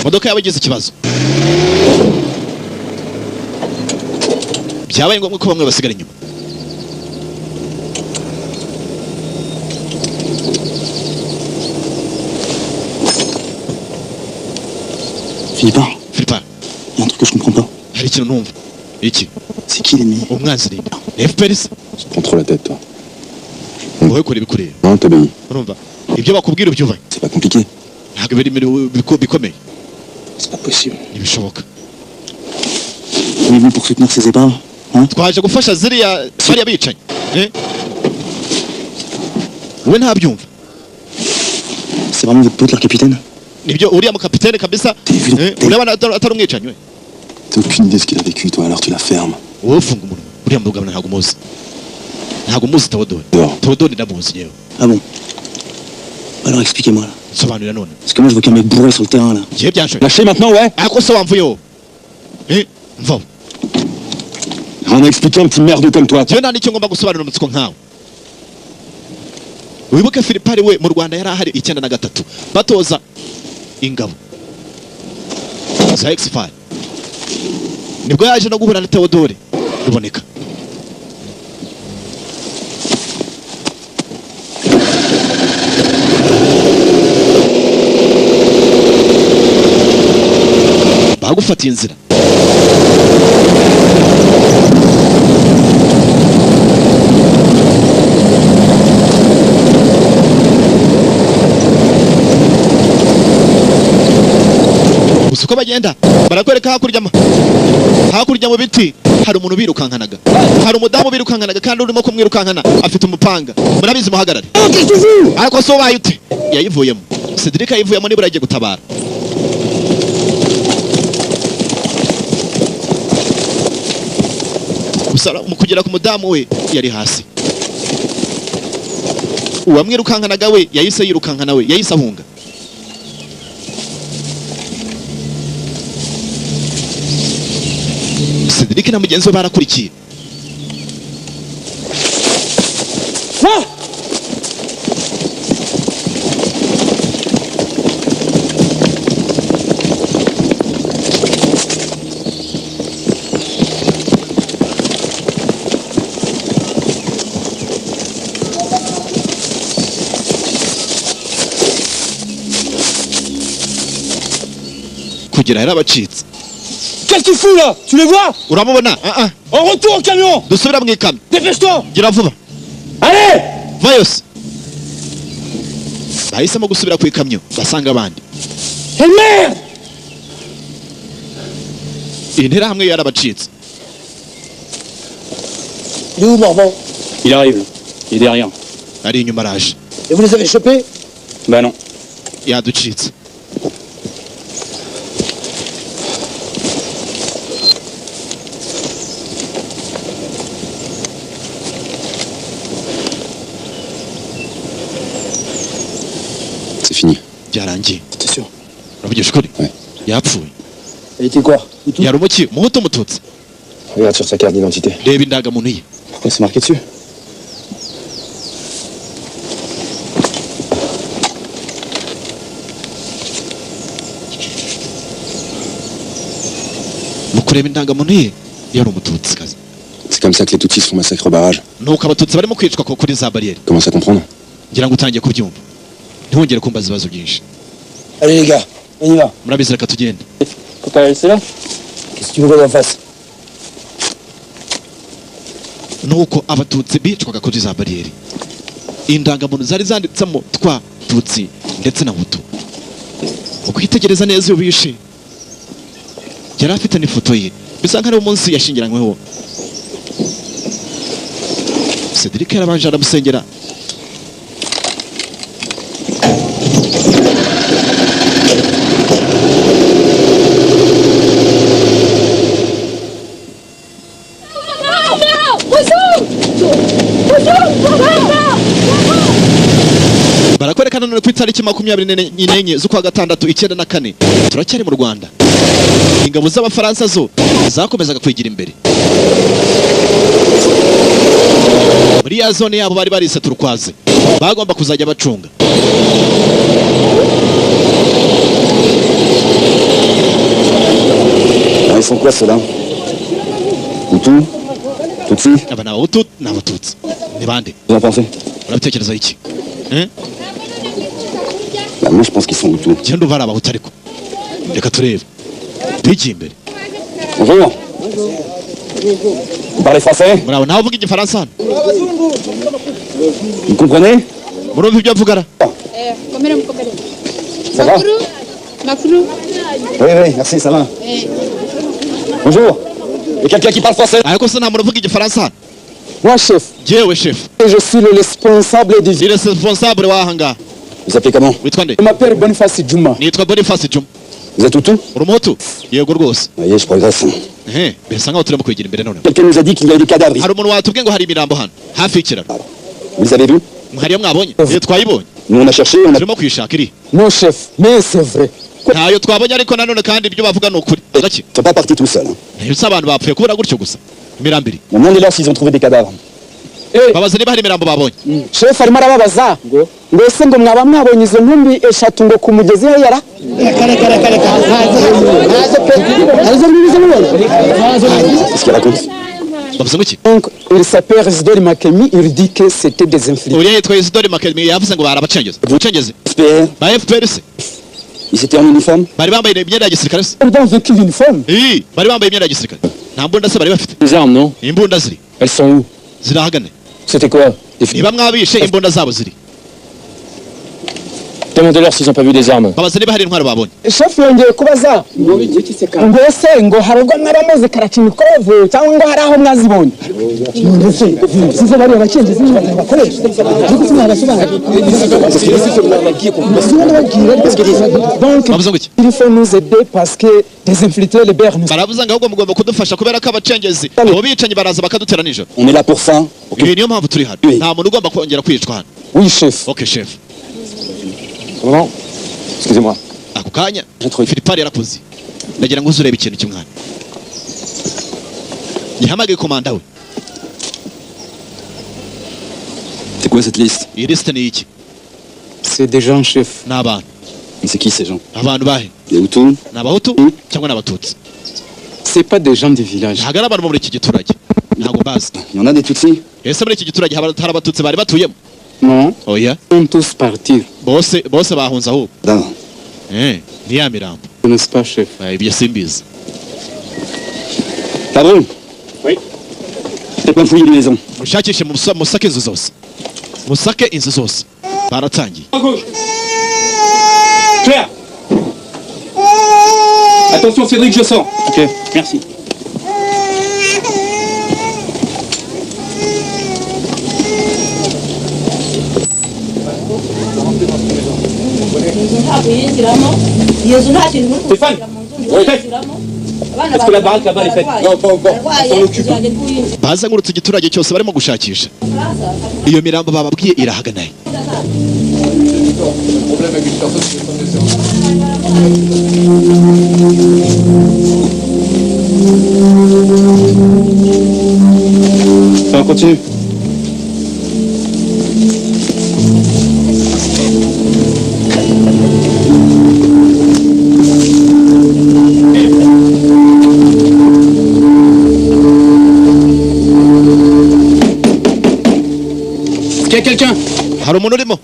Imodoka yawe igize ikibazo. Byabaye ngombwa ko bamwe basigara inyuma. Philippin, Philippin, il y a un truc que je comprends pas. hari ikintu numva. iki C'est qui l'ennemi? umwanzi ninde FPR se Tu te prends trop la tête, toi. wowe kora ibikureba Non, t'obéis. urumva ibyo bakubwira ubyumva C'est pas compliqué. ntabwo biri bikomeye C'est pas possible. ntibishoboka On est venu pour soutenir ces épaves, hein? twaje gufasha bariya bicanyi wowe ntabyumva C'est vraiment votre pote, leur capitaine? nibyo uriya mukapitene kabisa urabona atari umwicanyi we T'as aucune idée de ce qu'il a vécu, toi, alors tu la fermes. wowe ufunga umunwa uriya mugabo ntabwo umuzi Théodore Théodore ndamuzi yewe Ah bon? Alors expliquez-moi là. sobanurira none Parce que moi je vois qu'un mec bourré sur le terrain là. ngiye byanshoye Lâchez maintenant, ouais. ariko se wamvuyeho mvaho On a expliqué un petit merde comme toi. njyewe nta n'icyo ngomba gusobanurira umutsiko nkawe wibuke Philippe ari we mu Rwanda yari ahari 93 batoza ingabo za X-File nibwo yaje no guhura na Théodore ruboneka bagufatiye inzira gusa uko bagenda barakwereka hakurya mu biti hari umuntu birukankanaga hari umudamu birukankanaga kandi urimo kumwirukankana afite umupanga murabizi muhagarare ariko so wabaye ute yayivuyemo Cedric yayivuyemo nibura yagiye gutabara gusa mu kugera ku mudamu we yari hasi uwamwirukankanaga we yahise yirukankana we yahise ahunga Cedric na mugenzi we barakurikiye kugera yarabacitse. Qu'est-ce que tu fous là? Tu les vois? Uramubona? On retourne au camion. Dusubira mu ikamyo. Dépêche-toi. Gira vuba. Allez! Vayos. Bahisemo gusubira ku ikamyo basanga abandi. Quelle merde! Intera hamwe yarabacitse. Il est où Morvan? Il arrive. Il est derrière. Ari inyuma araje. Et vous les avez chopés? Bah non. Yaducitse. C'est fini. Byarangiye. T'es sûr? Uravugisha ukuri? Ouais. Yapfuye. Elle était quoi? Yari umuki muhutu mututsi. Regarde sur sa carte d'identité. Reba indangamuntu ye. Pourquoi c'est marqué dessus? Mu kureba indangamuntu ye yari umututsi kazi. C'est comme ça que les Tutsis se font massacrer au barrage. Nuko abatutsi barimo kwicwa kuri za barrière. Commence à comprendre. Ngira ngo utangiye kubyumva. Ntihongere kumbaza ibibazo byinshi. Allez les gars, on y va. Murabizi reka tugende. Faut pas rester là? Qu'est-ce que tu vois en face? Nuko abatutsi bicwaga kuri za barrière. Indangamuntu zari zanditsemo twa tutsi ndetse na hutu. Ukitegereza neza iyo bishe. Yari afite n'ifoto ye. Bisa nkaho umunsi yashingiranyweho. Cedric yarabanje aramusengera. Barakwerekana none ku itariki 24 z'ukwa gatandatu 1994 turacyari mu Rwanda. Ingabo z'Abafaransa zo zakomezaga kwigira imbere. Muri ya zone yabo bari barise turukwaze. Bagomba kuzajya bacunga. Ils sont quoi ceux-là? Hutu? Tutsi? Aba ni Abahutu n'Abatutsi. Ni bande? Vous en pensez? Urabitekereza iki? Bah moi je pense qu'ils sont Hutu. Genda ubara Abahutu ariko. Reka turebe. Tujye imbere. Bonjour. Vous parlez français? murabo nawe uvuga igifaransa hano Vous comprenez? murumva ibyo avugana Ça va? Oui, oui, merci, ça va. Bonjour. Il y a quelqu'un qui parle français? ariko se nta muntu uvuga igifaransa hano Moi, chef, jewe chef je suis le responsable du ni responsable w'aha ngaha Vous appelez comment? witwa nde Je m'appelle Boniface Djuma. nitwa Boniface Juma Vous êtes Hutu? uri umuhutu yego rwose Vous voyez, je progresse. birasa nkaho turimo kwegera imbere none Quelqu'un nous a dit qu'il y avait des cadavres ici. hari umuntu watubwiye ngo hari imirambo hano hafi y'ikiraro Vous les avez vus? hariyo mwabonye iyo twayibonye Nous, on a cherché, on a... turimo kuyishaka iri Non, chef, mais c'est vrai. ntayo twabonye ariko nanone kandi ibyo bavuga ni ukuri gake Ils sont pas partis tout seuls. Hein. ntibisa abantu bapfuye kubura gutyo gusa imirambo iri On est là s'ils ont trouvé des cadavres. babaza niba hari imirambo babonye Chef arimo arababaza ngo ese ngo mwaba mwabonye izo ntumbi eshatu ngo ku mugezi aho yara Qu'est-ce qu'il raconte? bavuze ngo iki Donc, il s'appelle Isidore Makemi, il dit que c'était des infiltrés. uriya yitwa Isidore Makemi yavuze ngo barabacengeza ubucengezi FPR, ba FPR se ils étaient en uniforme? bari bambaye imyenda ya gisirikare se Dans un véhicule uniforme. bari bambaye imyenda ya gisirikare nta mbunda se bari bafite Les armes, non? imbunda ziri Elles sont où? zirahagane C'était quoi? niba mwabishe imbunda zabo ziri Demandez-leur s'ils ont pas vu des armes. babaza niba hari intwaro babonye Chef yongeye kubaza ngo ese ngo hari ubwo mwaramuze Karachimikovu cyangwa ngo hari aho mwazibonye. Size bari abacengezi bakoresha. Donc, bavuze ngo iki il faut nous aider parce que des infiltrés libèrent nous. baravuze ngo ahubwo mugomba kudufasha kubera ko abacengezi abo bicanyi baraza bakadutera nijoro On est là pour ça. iyi niyo mpamvu turi hano nta muntu ugomba kongera kwicwa hano Oui, chef. ok chef Comment? Excusez-moi. ako kanya filipari yarakoze ndagira ngo uze urebe ikintu cy'umwana gihamagaye komanda we C'est quoi cette liste? iyi lisite ni iki C'est des gens, chef. ni abantu C'est qui ces gens? abantu bahe Des Hutus? ni abahutu cyangwa ni abatutsi C'est pas des gens du village. ntabwo ari abantu bo muri iki giturage ntabwo bazi Il y en a des Tutsis? ese muri iki giturage hari abatutsi bari batuyemo Non, oya ils sont tous partis. bose bahunze ahubwo Non. ni ya mirambo N'est-ce pas, chef? ibyo simbizi Padron? Oui. Faites pas fouiller les maisons. mushakishe musake inzu zose musake inzu zose baratangiye À gauche. Claire. Attention, Cédric, je sors. Ok. Merci. Stéphane. Est-ce que la baraque là-bas est faite? Non, pas encore. On s'en occupe. bazengurutse igiturage cyose barimo gushakisha iyo mirambo bababwiye irahaganaye On continue. Est-ce qu'il y a quelqu'un? hari umuntu urimo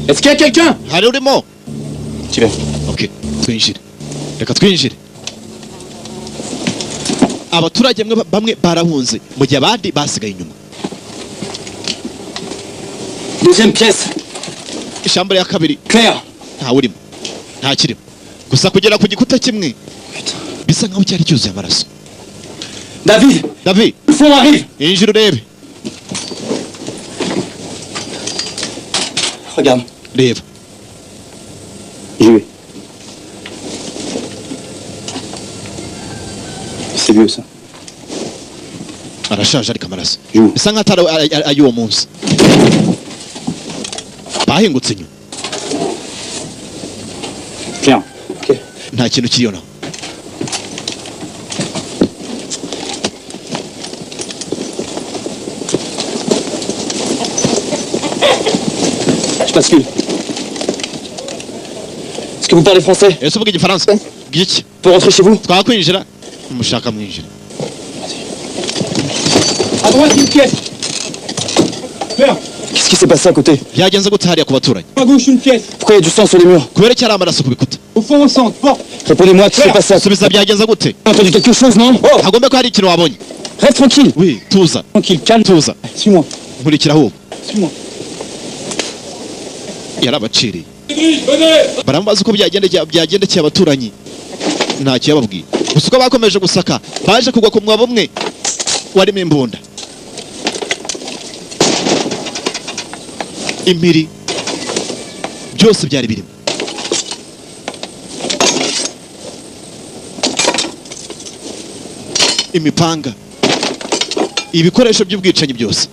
Est-ce qu'il y a quelqu'un? hari urimo Tu vas. ok twinjire reka twinjire abaturage bamwe barahunze mu gihe abandi basigaye inyuma Deuxième pièce. ishambure ya kabiri Claire. ntawe urimo nta kirimo gusa kugera ku gikuta kimwe bisa nkaho cyari cyuzuye amaraso David. david Le fond arrive. injira urebe Regarde. reba J'y vais. C'est vieux ça. arashaje ariko amaraso Yo. bisa nkaho atari ay'uwo munsi bahingutse inyuma Viens. nta kintu kiriyo naho Je bascule. Est-ce que vous parlez français? ese uvuga igifaransa bw'iki Pour rentrer chez vous? twakwinjira mushaka mwinjira À droite, une pièce. Claire. Qu'est-ce qui s'est passé à côté? byagenze gute hariya ku baturanyi? À gauche, une pièce. Pourquoi il y a du sang sur les murs? kubera iki hari amaraso ku bikuta? Au fond, au centre, porte. Répondez-moi, qu'est-ce qui s'est passé à côté? subiza byagenze gute? T'as entendu quelque chose, non? Oh, hagomba ko hari ikintu wabonye. reste tranquille. Oui, tuza Tranquille, calme. tuza Suis-moi. nkurikira ahubwo. Suis-moi. yarabaciriye baramubaza uko byagendekeye abaturanyi ntacyo yababwiye, gusa uko bakomeje gusaka baje kugwa ku mwobo umwe warimo imbunda, impiri byose byari birimo. Imipanga, ibikoresho by'ubwicanyi byose.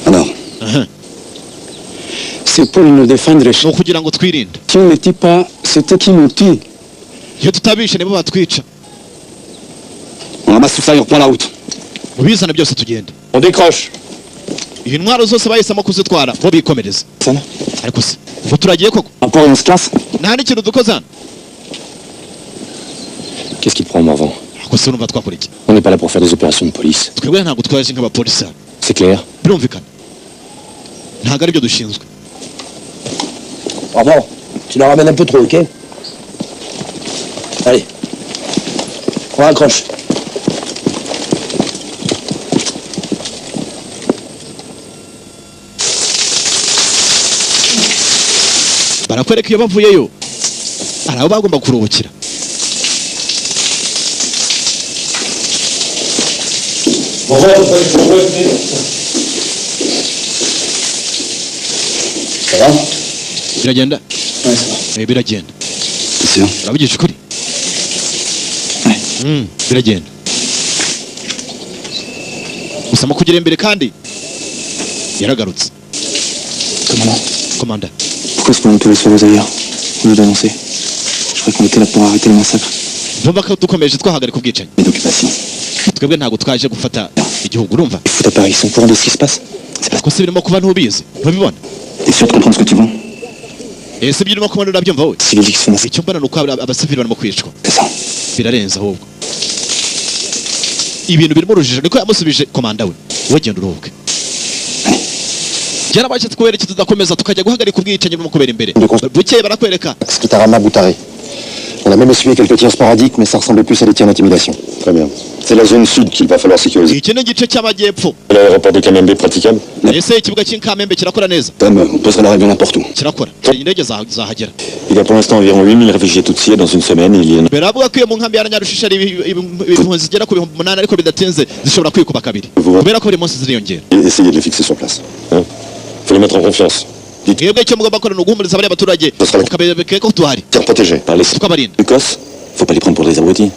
Alors, C'est pour nous défendre. ni ukugira ngo twirinde, Si on n'était pas, c'était qui nous tue. iyo tutabishe nibo batwica. on ramasse tout ça et on reprend la route. mubizane byose tugende. On décroche. iyi ntwaro zose bahisemo kuzitwara bo bikomereza. Sana. ariko se ubu turagiye koko? Encore on se casse. nta n'ikintu dukoze hano? Qu'est-ce qu'il prend, Morvan? ariko se urumva twakora iki? On n'est pas là pour faire des opérations de police. twebwe ntabwo twaje nk'abapolisi hano, C'est clair? birumvikana ntabwo aribyo dushinzwe. Ah bon, tu la ramènes un peu trop, ok? Allez. On raccroche. barakwereka iyo bavuyeyo hari aho bagomba kuruhukira. Ça va? biragenda? Ouais, ça va. biragenda. T'es sûr? uravugisha ukuri? biragenda. gusa mu kugera imbere kandi yaragarutse. Commandant, komanda, pourquoi est-ce qu'on nous tous les ailleurs? On nous dénoncer. Je croyais qu'on était là pour arrêter le massacre. ndumva ko dukomeje twahagarika ubwicanyi. Mais d'occupation. twebwe ntabwo twaje gufata igihugu, urumva? Les fous à Paris, ils sont au courant de ce qui se passe. ko se birimo kuba ntubizi ntubibona? T'es sûr de comprendre ce que tu vois? ese ibyo urimo kubona urabyumva wowe? Civils qui se font massacrer. icyo mbona ni uko abasivili barimo kwicwa. C'est ça. birarenze ahubwo ibintu birimo urujijo. niko yamusubije komanda we, wowe genda uruhuke. byarabaye twereke tudakomeza tukajya guhagarika ubwicanyi burimo kubera imbere. bukeye barakwereka Skitarama Boutaré. On a même essuyé quelques tirs sporadiques, mais ça ressemblait plus à des tirs d'intimidation. Très bien. C'est la zone sud qu'il va falloir sécuriser. iki ni igice cy'amajyepfo. L'aéroport de Kamembe praticable? ese ikibuga cy'inkamembe kirakora neza? Tom, on posera l'avion n'importe où. kirakora. indege zahagera. Il y a pour l'instant environ 8000 réfugiés tutsis dans une semaine. Il y en a... biravuga ko iyo mu nkambi ya Nyarushisha ari impunzi zigera ku 8,000 ariko bidatinze zishobora kwikuba kabiri kubera ko buri munsi ziriyongera. Essayez de les fixer sur place. Faut les mettre en confiance. mwebwe icyo mugomba gukora ni uguhumuriza bariya baturage ukabereka ko tuhari Tirs protégés. Par les tukabarinda. Lucas, faut pas les prendre pour des abrutis.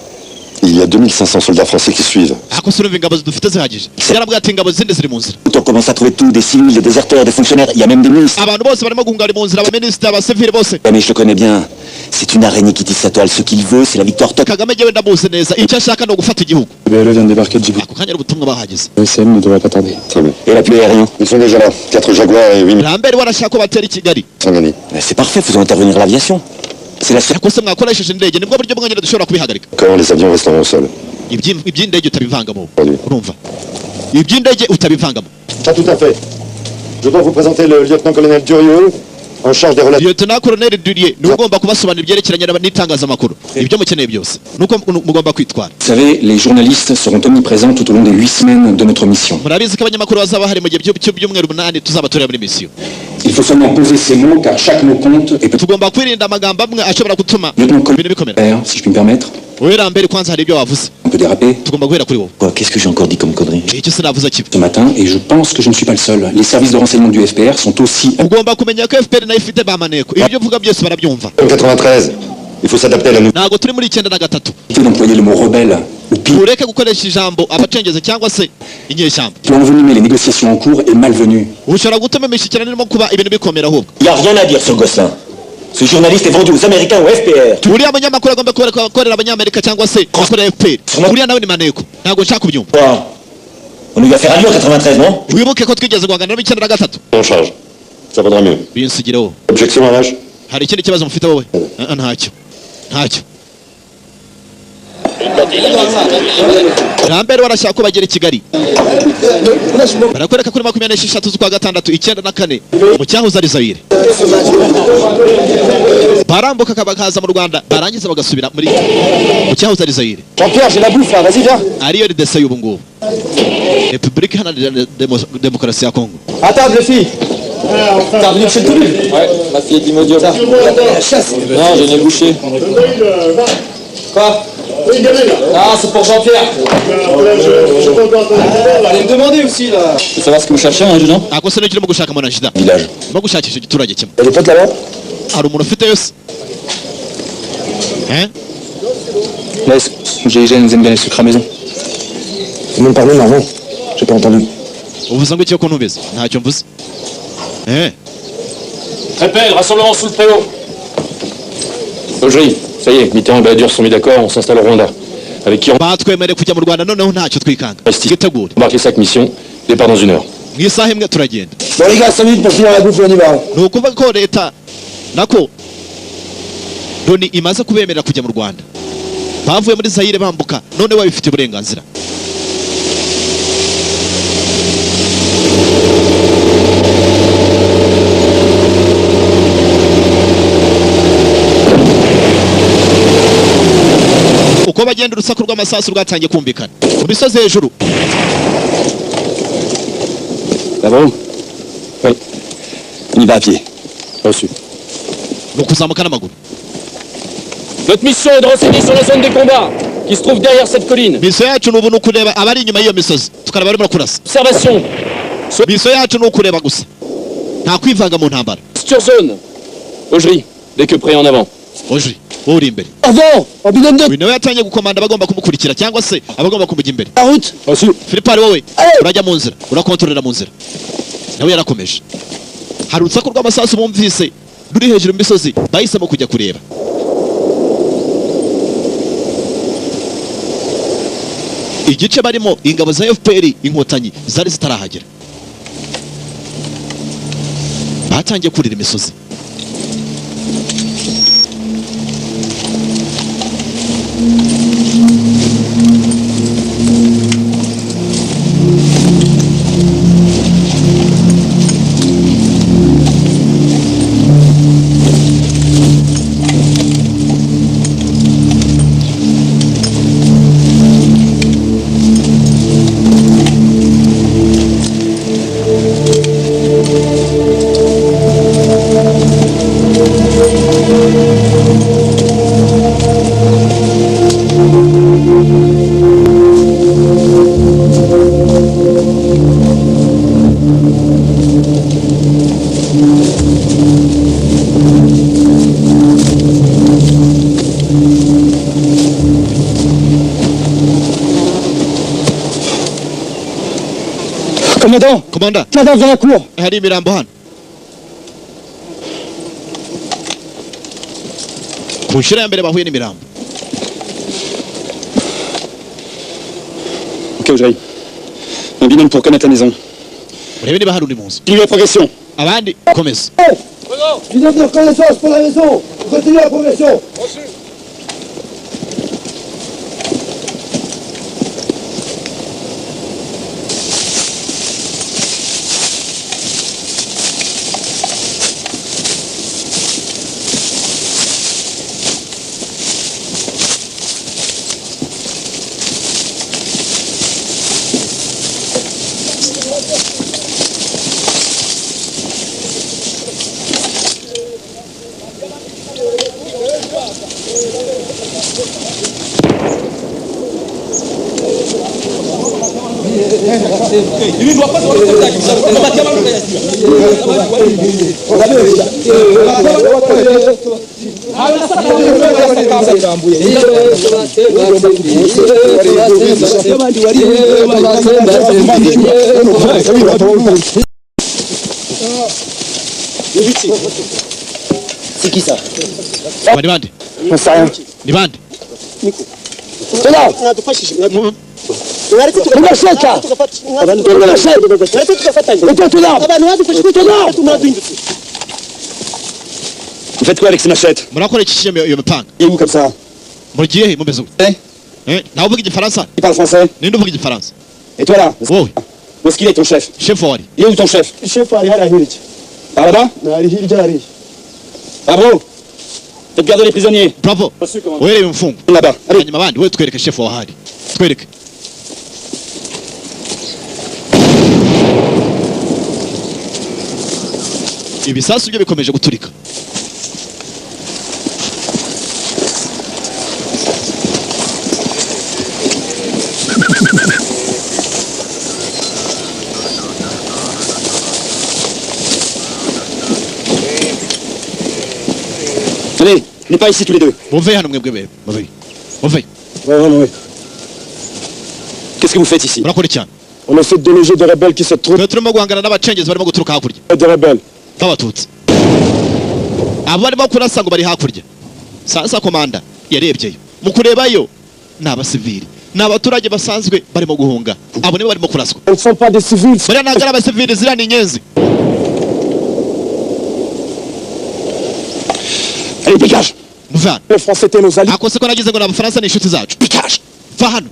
Il y a 2500 soldats français qui suivent. ako surumva ingabo dufite zihagije. yarabwira ati ingabo zindi ziri mu nzira. On commence à trouver tout, des civils, des déserteurs, des fonctionnaires, il y a même des ministres. abantu bose barimo guhungara mu nzira, abaminisitiri, abasivili bose. Mais je le connais bien. C'est une araignée qui tisse sa toile. Ce qu'il veut, c'est la victoire totale. kagame jyewe ndamuzi neza, icyo ashaka ni ugufata igihugu. Le BLE vient de débarquer de Djibouti. ako kanya ubutumwa bahageze. Le SM ne devrait pas tarder. Très bien. Et l'appui aérien? Ils sont déjà là. 4 Jaguars et 8 rambere warashaka ko batera i Kigali. sont gagnés. C'est parfait, faisons intervenir l'aviation. C'est la seule. ako se mwakoresheje indege nibwo buryo bwonyine dushobora kubihagarika. Quand les avions resteront au sol. iby'indege utabivangamo, urumva? iby'indege utabivangamo. Ah, tout à fait. Je dois vous présenter le lieutenant-colonel Durieux, en charge des relations. Lieutenant Colonel Durieux niwe ugomba kubasobanurira ibyerekeranye n'itangazamakuru, ibyo mukeneye byose nuko mugomba kwitwara. Vous savez, les journalistes seront omniprésents tout au long des 8 semaines de notre mission. murabizi ko abanyamakuru bazaba hari mu gihe by'ibyumweru 8 tuzaba turi muri mission. Il faut seulement poser ces mots car chaque mot compte et peut... tugomba kwirinda amagambo amwe ashobora gutuma Lieutenant-colonel, si je puis me permettre. wowe rambere kwanza hari ibyo wavuze On peut déraper. tugomba guhera kuri wowe. Quoi, qu'est-ce que j'ai encore dit comme connerie? icyo sinavuze kibi. Ce matin, et je pense que je ne suis pas le seul, les services de renseignement du FPR sont aussi... ugomba kumenya ko FPR nayo ifite bamaneko, ibyo uvuga byose barabyumva. 93. Il faut s'adapter à la nouvelle. ntabwo turi muri 93. d'employer le mot rebelle ou pire. ureke gukoresha ijambo abacengezi cyangwa se inyeshyamba. Pour envenimer les négociations en cours est malvenu. ushobora gutuma imishyikirano irimo kuba ibintu bikomera ahubwo. Il n'y a rien à dire sur Gosselin. Ce journaliste est vendu aux Américains, au FPR. uriya munyamakuru agomba gukorera abanyamerika cyangwa se akorera FPR. uriya nawe ni maneko, ntabwo nshaka kubyumva. Quoi? On lui a fait rallier en 93, non? wibuke ko twigeze guhangana na 93. On change. Ça vaudra mieux. binsigireho. Objection à l'âge? hari ikindi kibazo mufite wowe? Ntacyo. Lambert warashaka ko bagera i Kigali. Barakwereka kuri 26 z'ukwa gatandatu 94 mu cyahoze ari Zaire. Barambuka kabakaza mu Rwanda barangiza bagasubira muri mu cyahoze ari Zaire. Jean-Pierre, j'ai la bouffe là, vas-y viens. Ariyo RDC y'ubu ngubu. République Iharanira Demokarasi ya Congo. À table les filles. T'as venu chez Toulouse? Ouais, ma fille est d'Imodio. Non, j'ai les bouché. Quoi? Ah, c'est pour Jean-Pierre. Allez me demander aussi là. Tu veux savoir ce que vous cherchez, adjudant? Ako se n'ikirimo gushaka mu Najida. Village. Mo gushakisha igiturage kimwe. Elle est pote là-bas? Hari umuntu ufite yose. Hein? Laisse, GIGN aime bien les sucres à maison. Faut même parler, Marvin. J'ai pas entendu. Uvuze ngo iki ko ntubizi? Ntacyo mvuze. Répète, rassemblement sous le préau. Audrey, ça y est, Mitterrand et Balladur sont mis d'accord, on s'installe au Rwanda. Avec qui on batwemereye kujya mu Rwanda noneho ntacyo twikanga. Gitegure. embarque les 5 missions, départ dans 1 heure. Mu isaha imwe turagenda. Bon les gars, 5 minutes pour finir la bouffe, on y va. Nukuvuga ko leta nako Loni imaze kubemerera kujya mu Rwanda. Bavuye muri Zaire bambuka none babifite uburenganzira. Uko bagenda urusaku rw'amasasu rwatangiye kumvikana mu misozi hejuru. D'abord? Oui. On y va à pied. Reçu. Nukuzamuka n'amaguru. Notre mission est de renseigner sur la zone des combats qui se trouve derrière cette colline. Mission yacu nubu nukureba abari inyuma y'iyo misozi tukaraba barimo kurasa. Observation. Mission yacu nukureba gusa. Nta kwivanga mu ntambara. Sur zone. Audrey, dès que prêt en avant. Audrey, uri imbere. Avant, en bidon de... Nawe yatangiye gukomanda bagomba kumukurikira cyangwa se abagomba kumujya imbere. La route. Reçu. Philippe ari wowe urajya mu nzira urakontorera mu nzira. Nawe yarakomeje. Hari urusaku rw'amasasu bumvise ruri hejuru mu misozi bahisemo kujya kureba. Igice barimo ingabo za FPR inkotanyi zari zitarahagera. Batangiye kurira imisozi. Commandant. Commandant. Là dans la cour. Hari imirambo hano. Ku nshuro ya mbere bahuye n'imirambo. Ok, Audrey. Un binôme pour connaître la maison. Urebe niba hari undi munsi. Continue la progression. Abandi komeza. Binôme de reconnaissance pour la maison. Continue la progression. Il ne doit pas se retrouver C'est qui ça? Bari bande. On sait rien. Ni bande. C'est là. Tunasheka. Tunasheka. Uko tuna. Vous faites quoi avec ces machettes? murakora iki iyo mipanga? Et où comme ça? Mugiye mumeze nawe uvuga igifaransa? Qui parle français? Ninde uvuga igifaransa? Et toi là? Wowe Où est-ce qu'il est ton chef? chef wari? Il est où ton chef? Chef ari hariya hirya. Par là-bas? Ari hirya hariya. Bravo! Faites garder les prisonniers. Bravo. Wewe mfungo. Là-bas. Allez. Hanyuma abandi wewe twereke chef wahari. Twereke. Ibisasu byo bikomeje guturika. Allez, n'est pas ici tous les deux. Muve hano mwebwe bebe. Muve. Qu'est-ce que vous faites ici? Murakora cyane. On essaie de déloger des rebelles qui se trouvent. Turimo guhangana n'abacengezi barimo guturuka hakurya. Des rebelles. B'abatutsi. Abo barimo kurasa ngo bari hakurya. Sasa komanda yarebyeyo. Mu kurebayo ni abasivili. Ni abaturage basanzwe barimo guhunga. Abo nibo barimo kuraswa. Elles ne sont pas des civils. Bariya ntabwo ari abasivili, ziriya ni inyenzi. Allez, dégage! Muve hano. Les Français étaient nos alliés. Ako siko nagize ngo ni abafaransa ni inshuti zacu. Dégage! Va hano.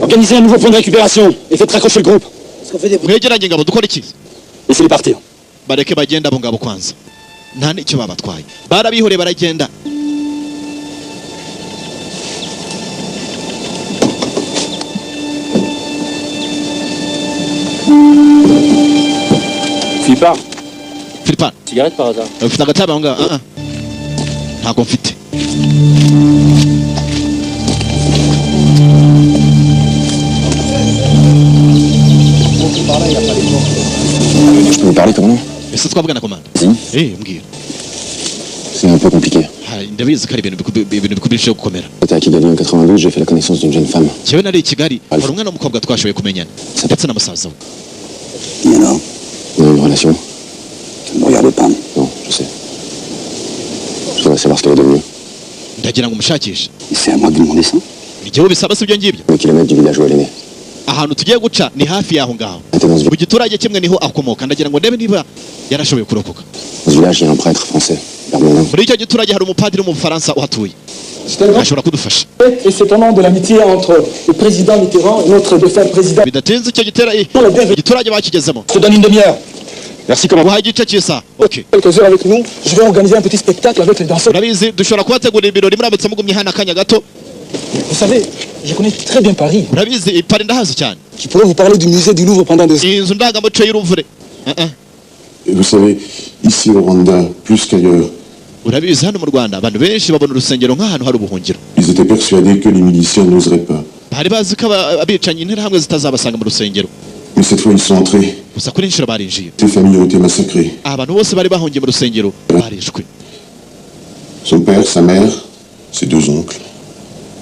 Organisez un nouveau point de récupération et faites raccrocher le groupe. Mwegeranye ingabo dukora iki? Laissez-les partir. Bareke bagenda abo ngabo kwanza. Nta n'icyo babatwaye. Barabihoreye baragenda. Philippard. Philippard. Cigarette par hasard. Ufite agatabi aho ngaho? Ntabwo mfite. Je peux vous parler, commandant? Ese twavugana komanda? Si. Mbwira. C'est un peu compliqué. Ndabizi ko ari ibintu bikubirije gukomera. J'étais à Kigali en 92, j'ai fait la connaissance d'une jeune femme. Jewe nari i Kigali, hari umwana w'umukobwa twashoboye kumenyana ndetse na musaza we. Et alors? On a une relation. Ne me regardez pas. Non, je sais. Je voudrais savoir ce qu'elle est devenue. Ndagira ngo umushakishe. Et c'est à moi de demander ça? Ni jewe bisaba si ibyo ngibyo. 1 kilomètre du village où elle est née. Ahantu tugiye guca ni hafi y'aho ngaho. Elle était dans ce Mu giturage kimwe niho akomoka. Ndagira ngo ndebe niba yarashoboye kurokoka. village, il y a un prêtre français, Bernardin. Muri icyo giturage hari umupadiri mu Bufaransa uhatuye. Ashobora kudufasha. Et c'est au nom de l'amitié entre le président Mitterrand et notre défunt président. Bidatinze icyo gitera igiturage bakigezemo. Je te donne une demi-heure. Merci comment. Wahaye igice cy'isa. OK. Quelques heures avec nous, je vais organiser un petit spectacle avec les danseurs. Urabizi dushobora kubategurira ibirori muramutse mugumye hano akanya gato. Vous savez, je connais très bien Paris. Urabizi Paris ndahazi cyane. Je pourrais vous parler du musée du Louvre pendant 2 heures. Inzu ndangamuco y'Uruvure. Et vous savez, ici au Rwanda, plus qu'ailleurs, Urabizi hano mu Rwanda abantu benshi babona urusengero nk'ahantu hari ubuhungiro. ils étaient persuadés que les miliciens n'oseraient pas. Bari bazi ko abicanyi interahamwe zitazabasanga mu rusengero. Mais cette fois, ils sont entrés. Gusa kuri inshuro barinjiye. Ces familles ont été massacrées. Abantu bose bari bahungiye mu rusengero barishwe. Son père, sa mère, ses 2 oncles,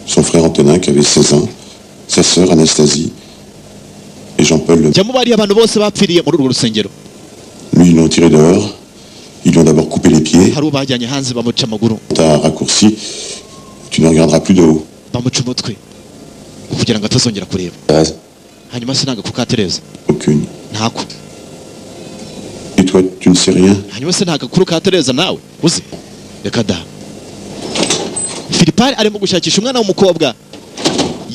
son frère Antonin qui avait 16 ans, sa sœur Anastasie et Jean-Paul le... Jyamu bari abantu bose bapfiriye muri urwo rusengero. Lui, ils l'ont tiré dehors. Ils lui ont d'abord coupé les pieds. Hari ubajyanye hanze bamuca amaguru. T'as raccourci. Tu ne regarderas plus de haut. Bamuca umutwe kugira ngo atazongera kureba. Thérèse. Hanyuma sinanga kuka Tereza. Aucune. Ntako. Et toi, tu ne sais rien? Hanyuma se ntaga kuru ka Tereza nawe uzi. Reka da. Philippard arimo gushakisha umwana w'umukobwa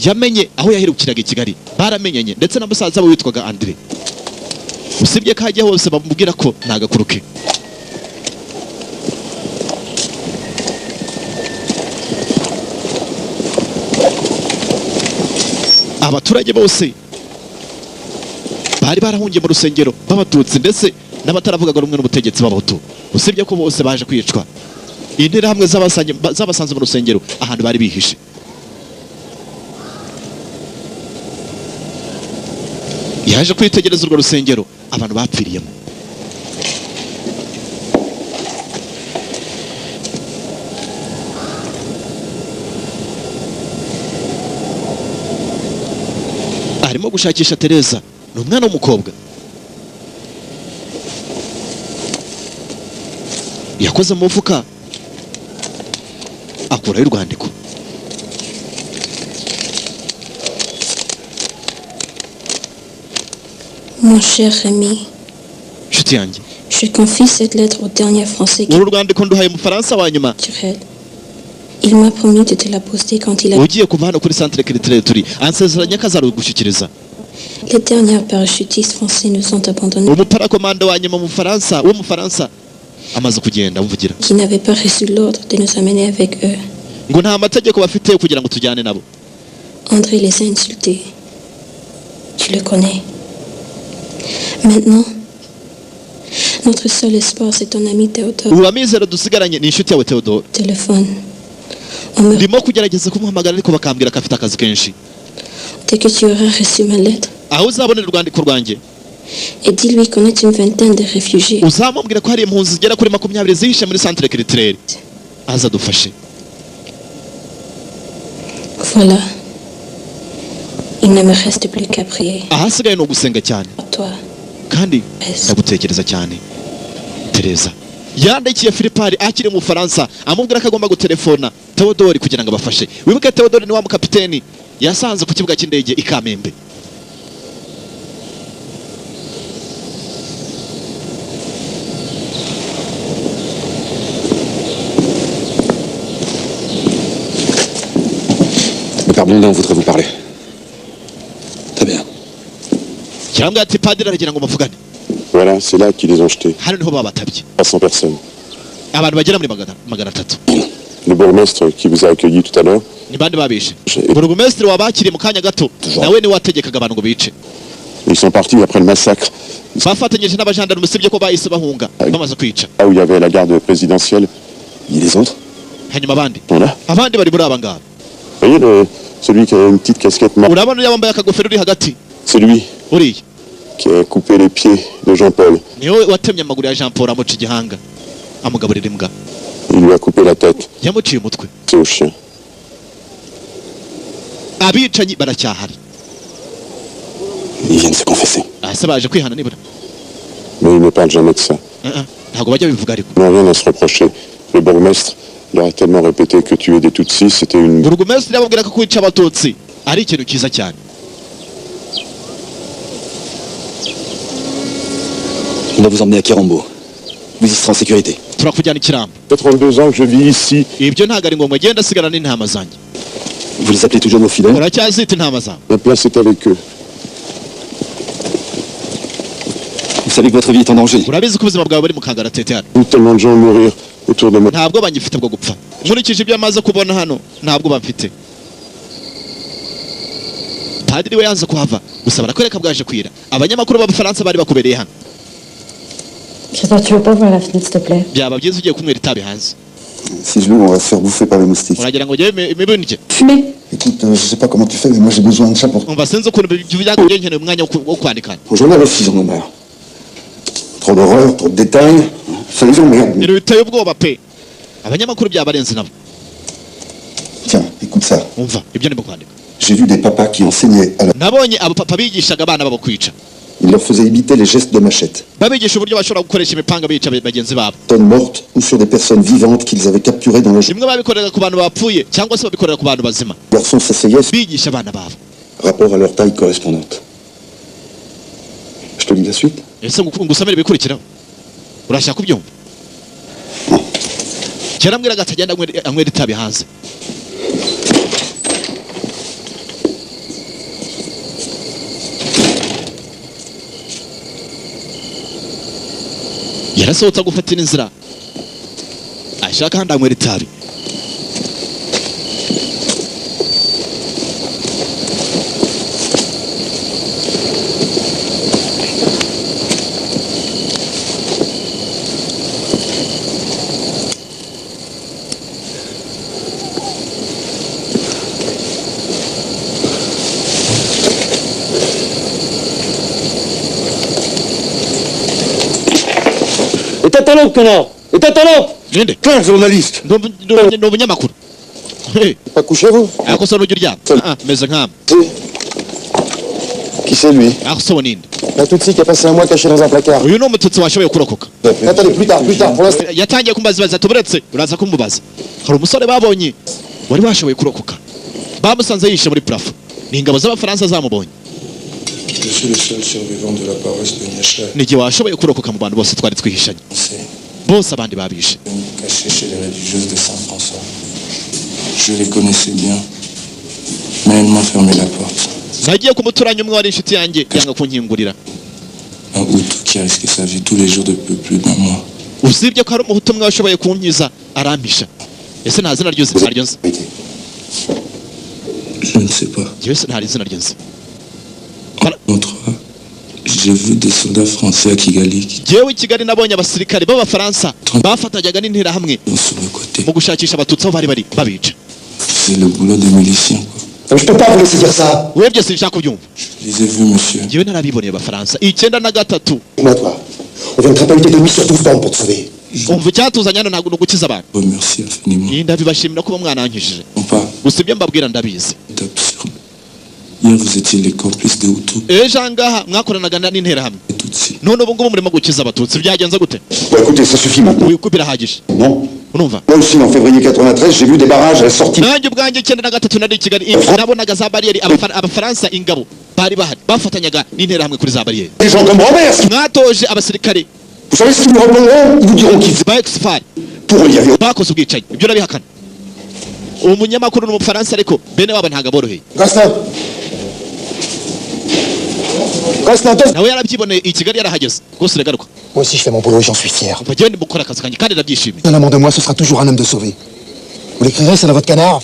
yamenye aho yahirukiraga i Kigali. Baramenyanye ndetse na musaza we witwaga Andre. Usibye ko hajya hose bamubwira ko ntagakuruke. Abaturage bose bari barahungiye mu rusengero b'abatutsi ndetse n'abataravugaga rumwe n'ubutegetsi b'abahutu. Usibye ko bose baje kwicwa. Interahamwe zabasanze mu rusengero ahantu bari bihishe. Yaje kwitegereza urwo rusengero abantu bapfiriyemo. Arimo gushakisha Tereza, ni umwana w'umukobwa. Yakoze mu mufuka akurayo urwandiko. Mon cher Rémi, je confie cette lettre au dernier Français qui... Il m'a promis de te la poster quand il a... Les derniers parachutistes français nous ont abandonnés. Qui n'avaient pas reçu l'ordre de nous amener avec eux. André les a insultés. Tu le connais. Maintenant, notre seul espoir, c'est ton ami Théodore. Téléphone. Dès que tu auras reçu ma lettre, et dis-lui qu'on est une vingtaine de réfugiés. Voilà. Il ne me reste plus qu'à prier. Toi. Tereza yandikiye Filipari akiri mu Faransa amubwira ko agomba gutelefona Théodore kugira ngo abafashe. Wibuke Théodore ni wa mukapiteni yasanze ku kibuga cy'indege i Kamembe. Le père Blondin voudrait vous parler. Très bien. Cyangwa ati padiri aragira ngo muvugane. Voilà, c'est là qu'ils les ont jetés. 300 personnes. Le bourgmestre qui vous a accueilli tout à l'heure. Ils sont partis après le massacre. Là où il y avait la garde présidentielle. Et les autres sont là. Vous voyez celui qui a une petite casquette marron. C'est lui qui a coupé les pieds de Jean-Paul. Il lui a coupé la tête. C'est au chien. Il vient de se confesser. Mais il ne parle jamais de ça. Ils n'ont rien à se reprocher. Le bourgmestre leur a tellement répété que tuer des Tutsis, c'était une... On va vous emmener à Kirambo. Vous y serez en sécurité. Ça fait 32 ans que je vis ici. Vous les appelez toujours vos fidèles? Ma place est avec eux. Vous savez que votre vie est en danger. Tellement de gens mourir autour de moi. Padiri we yanze kuhava gusaba nakwereka bwaje kwira abanyamakuru b'abafaransa bari bakubereye hano. Christophe, tu veux pas ouvrir la fenêtre, s'il te plaît? Byaba byiza ugiye kumwera itabi hanze. Si je veux, on va se faire bouffer par les moustiques. Uragira ngo njye mibunike. Fumer. Écoute, je sais pas comment tu fais, mais moi j'ai besoin de ça pour... On va senza ukuntu bivuga ngo njye umwanya wo kwandikana. Au journal aussi, j'en ai marre. Trop d'horreur, trop de détails. Ça les emmerde. Ibintu biteye ubwoba pe. Abanyamakuru byabarenze nabo. Tiens, écoute ça. Umva, ibyo ndimo kwandika. J'ai vu des papas qui enseignaient à la... Nabonye abo papa bigishaga abana babo kwica. Ils leur faisaient imiter les gestes de machette. Babigisha uburyo bashobora gukoresha imipanga bica bagenzi babo. Personnes mortes ou sur des personnes vivantes qu'ils avaient capturées dans le jeu. Imwe babikorera ku bantu bapfuye cyangwa se babikorera ku bantu bazima. Les garçons s'asseyaient. Bigisha abana babo. Rapport à leur taille correspondante. Je te lis la suite. Ese ngusomere bikurikira. Urashaka kubyumva? Cyarambwira gatagenda anywera itabi hanze. Yarasohotse gufatira inzira ashaka handi anywera itabi. Éteins ta lampe, connard! Éteins ta lampe! Tiens, journaliste! Pas couché, vous? Qui c'est, lui? La Tutsi qui a passé un mois caché dans un placard. Attendez, plus tard, pour l'instant. Yatangiye kumbaza tuburetse uraza kumubaza. Hari umusore babonye wari washoboye kurokoka. Bamusanze yishe muri plafo. Ni ingabo z'abafaransa zamubonye. Je suis le seul survivant de la paroisse de Niachal. Nige washoboye kurokoka mu bantu bose twari twihishanye. Bose abandi babishe. Caché chez les religieuses de Saint-François. Je les connaissais bien. Mais elles m'ont fermé la porte. Nagiye kumuturanya umwe wari inshuti yanjye yanga kunkingurira. Un Hutu qui a risqué sa vie tous les jours depuis plus d'un mois. Usibye ko ari umuhutu umwe washoboye kunkiza arampisha. Ese nta zina ryose ntaryo nzi. Je ne sais pas. Yewe nta zina ryo nzi. J'ai vu des soldats français à Kigali. Jewe Kigali nabonye abasirikare b'abafaransa bafatanyaga n'intera hamwe mu gushakisha abatutsi aho bari bari babica. C'est le boulot des miliciens. Je peux pas vous laisser dire ça. Webye sinshaka kubyumva. Je les ai vus, monsieur. Jewe narabiboneye abafaransa 93. Moi toi. On vient de trapper des sur tout temps pour te sauver. Umva cyatuzanya no ntago gukiza abantu. Merci infiniment. Ndabibashimira kuba mwanankishije. Usibye mbabwira ndabizi. Hier vous étiez les complices des Hutus. Ngaha mwakoranaga n'intera hamwe. None ubu ngubu murimo gukiza abatutsi byagenze gute? Écoutez, ça suffit maintenant. Oui, birahagije. Non. Urumva? Moi aussi en février 93, j'ai vu des barrages à la sortie. Nanjye ubwanjye 93 nari Kigali nabonaga za barrière abafaransa ingabo bari bahari bafatanyaga n'intera hamwe kuri za barrière. Des gens comme Robert. Mwatoje abasirikare. Vous savez ce qu'ils nous répondront? Ils vous diront qu'ils ba expert. Pour y aller. Bakoze ubwicanyi. Ibyo nabihakana. Umunyamakuru n'umufaransa ariko bene wabo ntaga boroheye. Nawe yarabyiboneye i Kigali yarahageze. Gose regaruka. Moi aussi je fais mon boulot et j'en suis fier. Bagende mukora akazi kanjye kandi ndabyishimiye. Un amant de moi, ce sera toujours un homme de sauvé. Vous l'écrirez, c'est dans votre canard.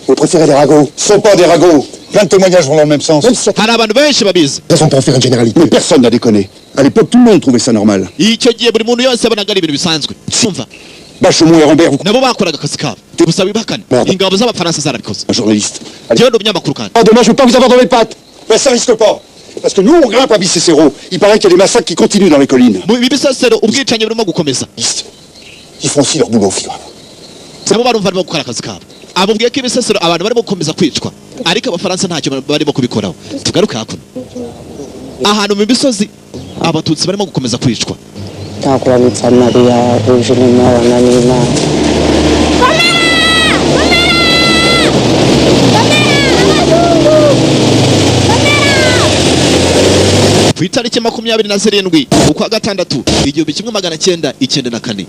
Vous préférez les ragots? Ce sont pas des ragots. Plein de témoignages vont dans le même sens. Hari abantu benshi babizi. Raison pour en faire une généralité. Mais personne n'a déconné. À l'époque, tout le monde trouvait ça normal. Icyo gihe buri muntu yose yabonaga ari ibintu bisanzwe. Umva. Bachemont et Rambert, vous... Nabo bakoraga akazi kabo. Gusa bibakana. Ingabo z'abafaransa zarabikoze. Un journaliste. Jewe n'umunyamakuru kandi. Ah, demain, je veux pas vous avoir dans les pattes. Mais ça risque pas. Parce que nous, on grimpe à Bicécéro. Il paraît qu'il y a des massacres qui continuent dans les collines. Bibisasero ubwicanyi burimo gukomeza. Ils font aussi leur boulot, figurez. Nabo barumva barimo gukora akazi kabo. Abubwiye ko ibisasero abantu barimo gukomeza kwicwa. Ariko abafaransa ntacyo barimo kubikoraho. Tugaruke hakuno. Ahantu mu misozi abatutsi barimo gukomeza kwicwa. Ndakuramutsa Maria uje n'Imana n'Imana. Ku itariki 27 ukwa gatandatu 1994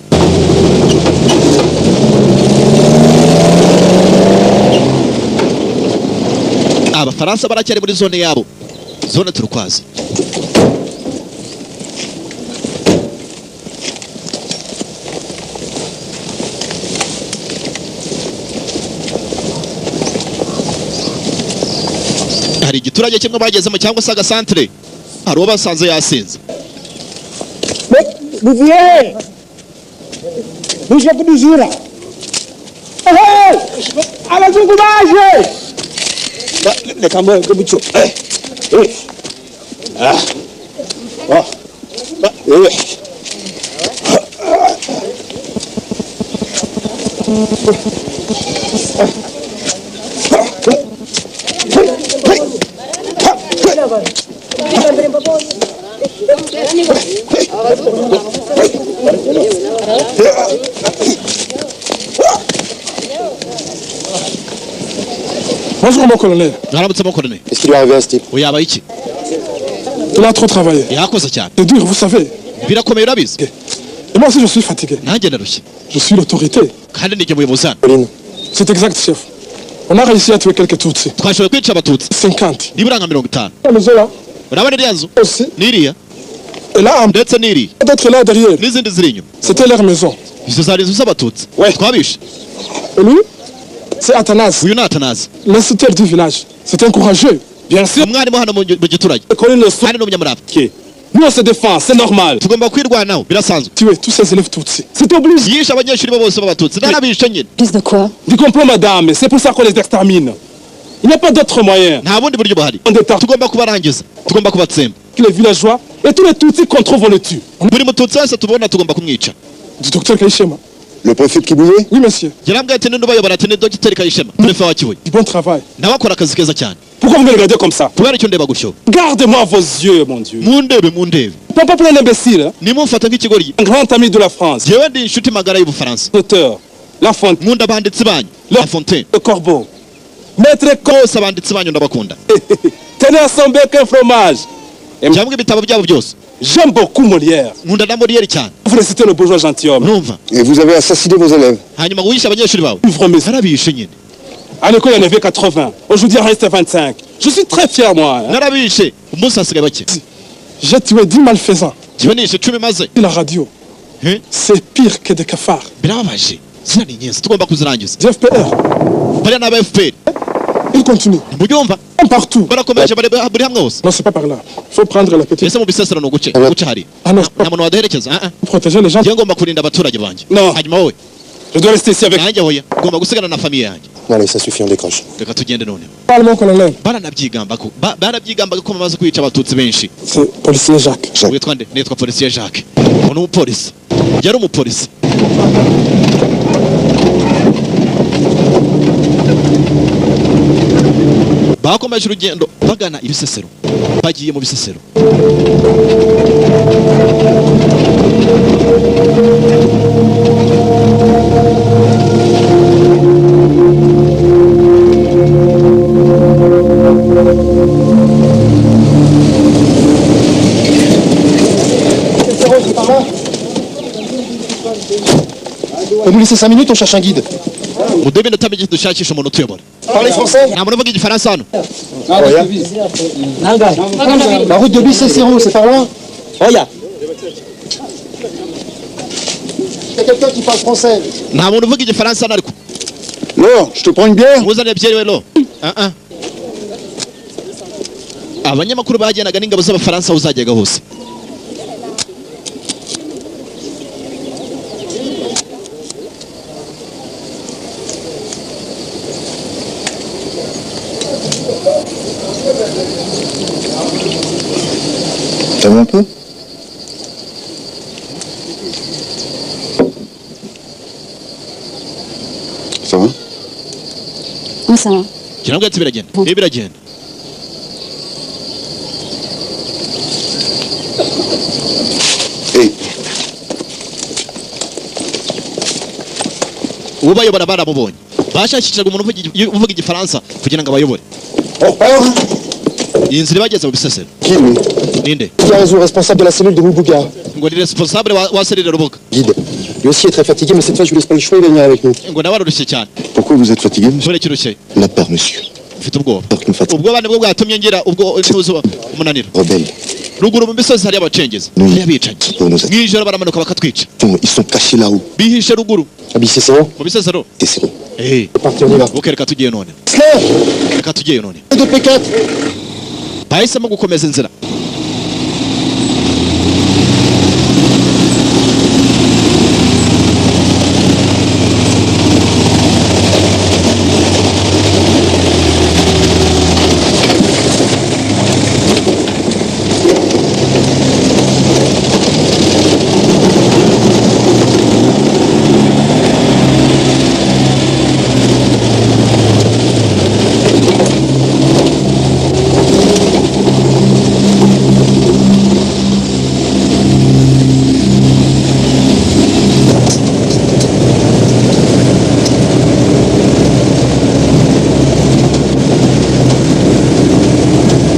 Abafaransa baracyari muri zone yabo, zone turukwazi. Hari igiturage kimwe bagezemo cyangwa se agasantere, hari uwo basanze yasinze. Bouvier Bouge kuduzura. Abazungu baje. Reka mwe kubico. Bonjour mon colonel. Qu'est-ce qui lui est arrivé à ce type? Oui, iki. Il a trop travaillé. C'est dur, vous savez. Et moi aussi je suis fatigué. Je suis l'autorité. C'est exact, chef. On a réussi à tuer quelques Tutsis. 50. Aussi. Et là, d'autres là derrière. C'était leur maison. Ouais. Et lui, c'est Athanase. L'instituteur du village. C'est un courageux. Bien sûr. Nous on se défend, c'est normal. Tuer tous ces élèves Tutsis. C'est obligé. Plus de quoi? Du complot, madame. C'est pour ça qu'on les extermine. Il n'y a pas d'autre moyen. Que les villageois et tous les Tutsis qu'on trouve, on les tue. Du docteur Kaishema. Le préfet de Kibuye? Oui, monsieur. Du bon travail. Pourquoi vous me regardez comme ça? Gardez-moi vos yeux, mon Dieu. Papa plein d'imbéciles. Un grand ami de la France. L'auteur. La Fontaine. Le Corbeau. Maître Kos. Tenez à son bec un fromage. cyangwa ibitabo byabo byose. J'aime beaucoup Molière. Nkunda na Molière cyane. Vous récitez le bourgeois gentilhomme. Numva. Et vous avez assassiné vos élèves. Hanyuma wishe abanyeshuri bawe. Narabishe nyine. À l'école, il y en avait 80. Aujourd'hui, il reste 25. Je suis très fier, moi. Narabishe. Umunsi hasigaye bake. J'ai tué 10 malfaisants. Jibanishe 10 maze. La radio. C'est pire que des cafards. Birababaje. Zina ni nyenzi tugomba kuzirangiza. FPR. Bari na FPR. Il continue. Mubyumva? Partout. Barakomeje bari hamwe hose. Non, c'est pas par là. Il faut prendre la petite. Ese mu bisesero no guce hari. Nta muntu wadeherekeza. Protéger les gens. Ngiye ngomba kurinda abaturage banje. Non. Hanyuma wowe. Je dois rester ici avec. Nanjye hoya. Ngomba gusigana na famille yanjye. Allez, ça suffit, on décroche. Reka tugende none. Parlement colonel. Barabyigamba ko bamaze kwica abatutsi benshi. C'est policier Jacques. Witwa nde? Nitwa policier Jacques. Uno umupolisi. Yari umupolisi. Bakomeje urugendo bagana ibisesero. Bagiye mu bisesero. Vous nous laissez 5 minutes, on cherche un guide. Parlez français? La route de Bicécero, c'est par là? Oh, il y a quelqu'un qui parle français. Non, je te prends une bière. Abanyamakuru bagendaga n'ingabo z'abafaransa uzajyaga hose. Ça va un peu? Ça va? Oui, ça va. Kirambwatsi biragenda. Biragenda. ubayobora baramubonye bashakishaga umuntu uvuga igifaransa kugira ngo abayobore. Iyi nzira bageze mu bisesero. Ninde? Qui a raison, responsable de la cellule de Moubouga. Ngo ni responsable wa cellule Rubuga. Guide. Lui aussi est très fatigué, mais cette fois je lui laisse pas le choix, il va venir avec nous. Ngo nawe arushye cyane. Pourquoi vous êtes fatigué, monsieur? La peur, monsieur. Ufite ubwoba. Ubwoba nibwo bwatumye ngira ubwo ntuzo umunaniro. Rebelle. Ruguru mu misozi hari abacengezi. Yabicaye. Mwijoro baramanuka bakatwica. Ils sont cachés là-haut. Bihishe ruguru. Bicécero? Mu bisesero. Bicécero. Parti, on y va. Reka tugiye none. Reka tugiye none. De P4. Bahisemo gukomeza inzira.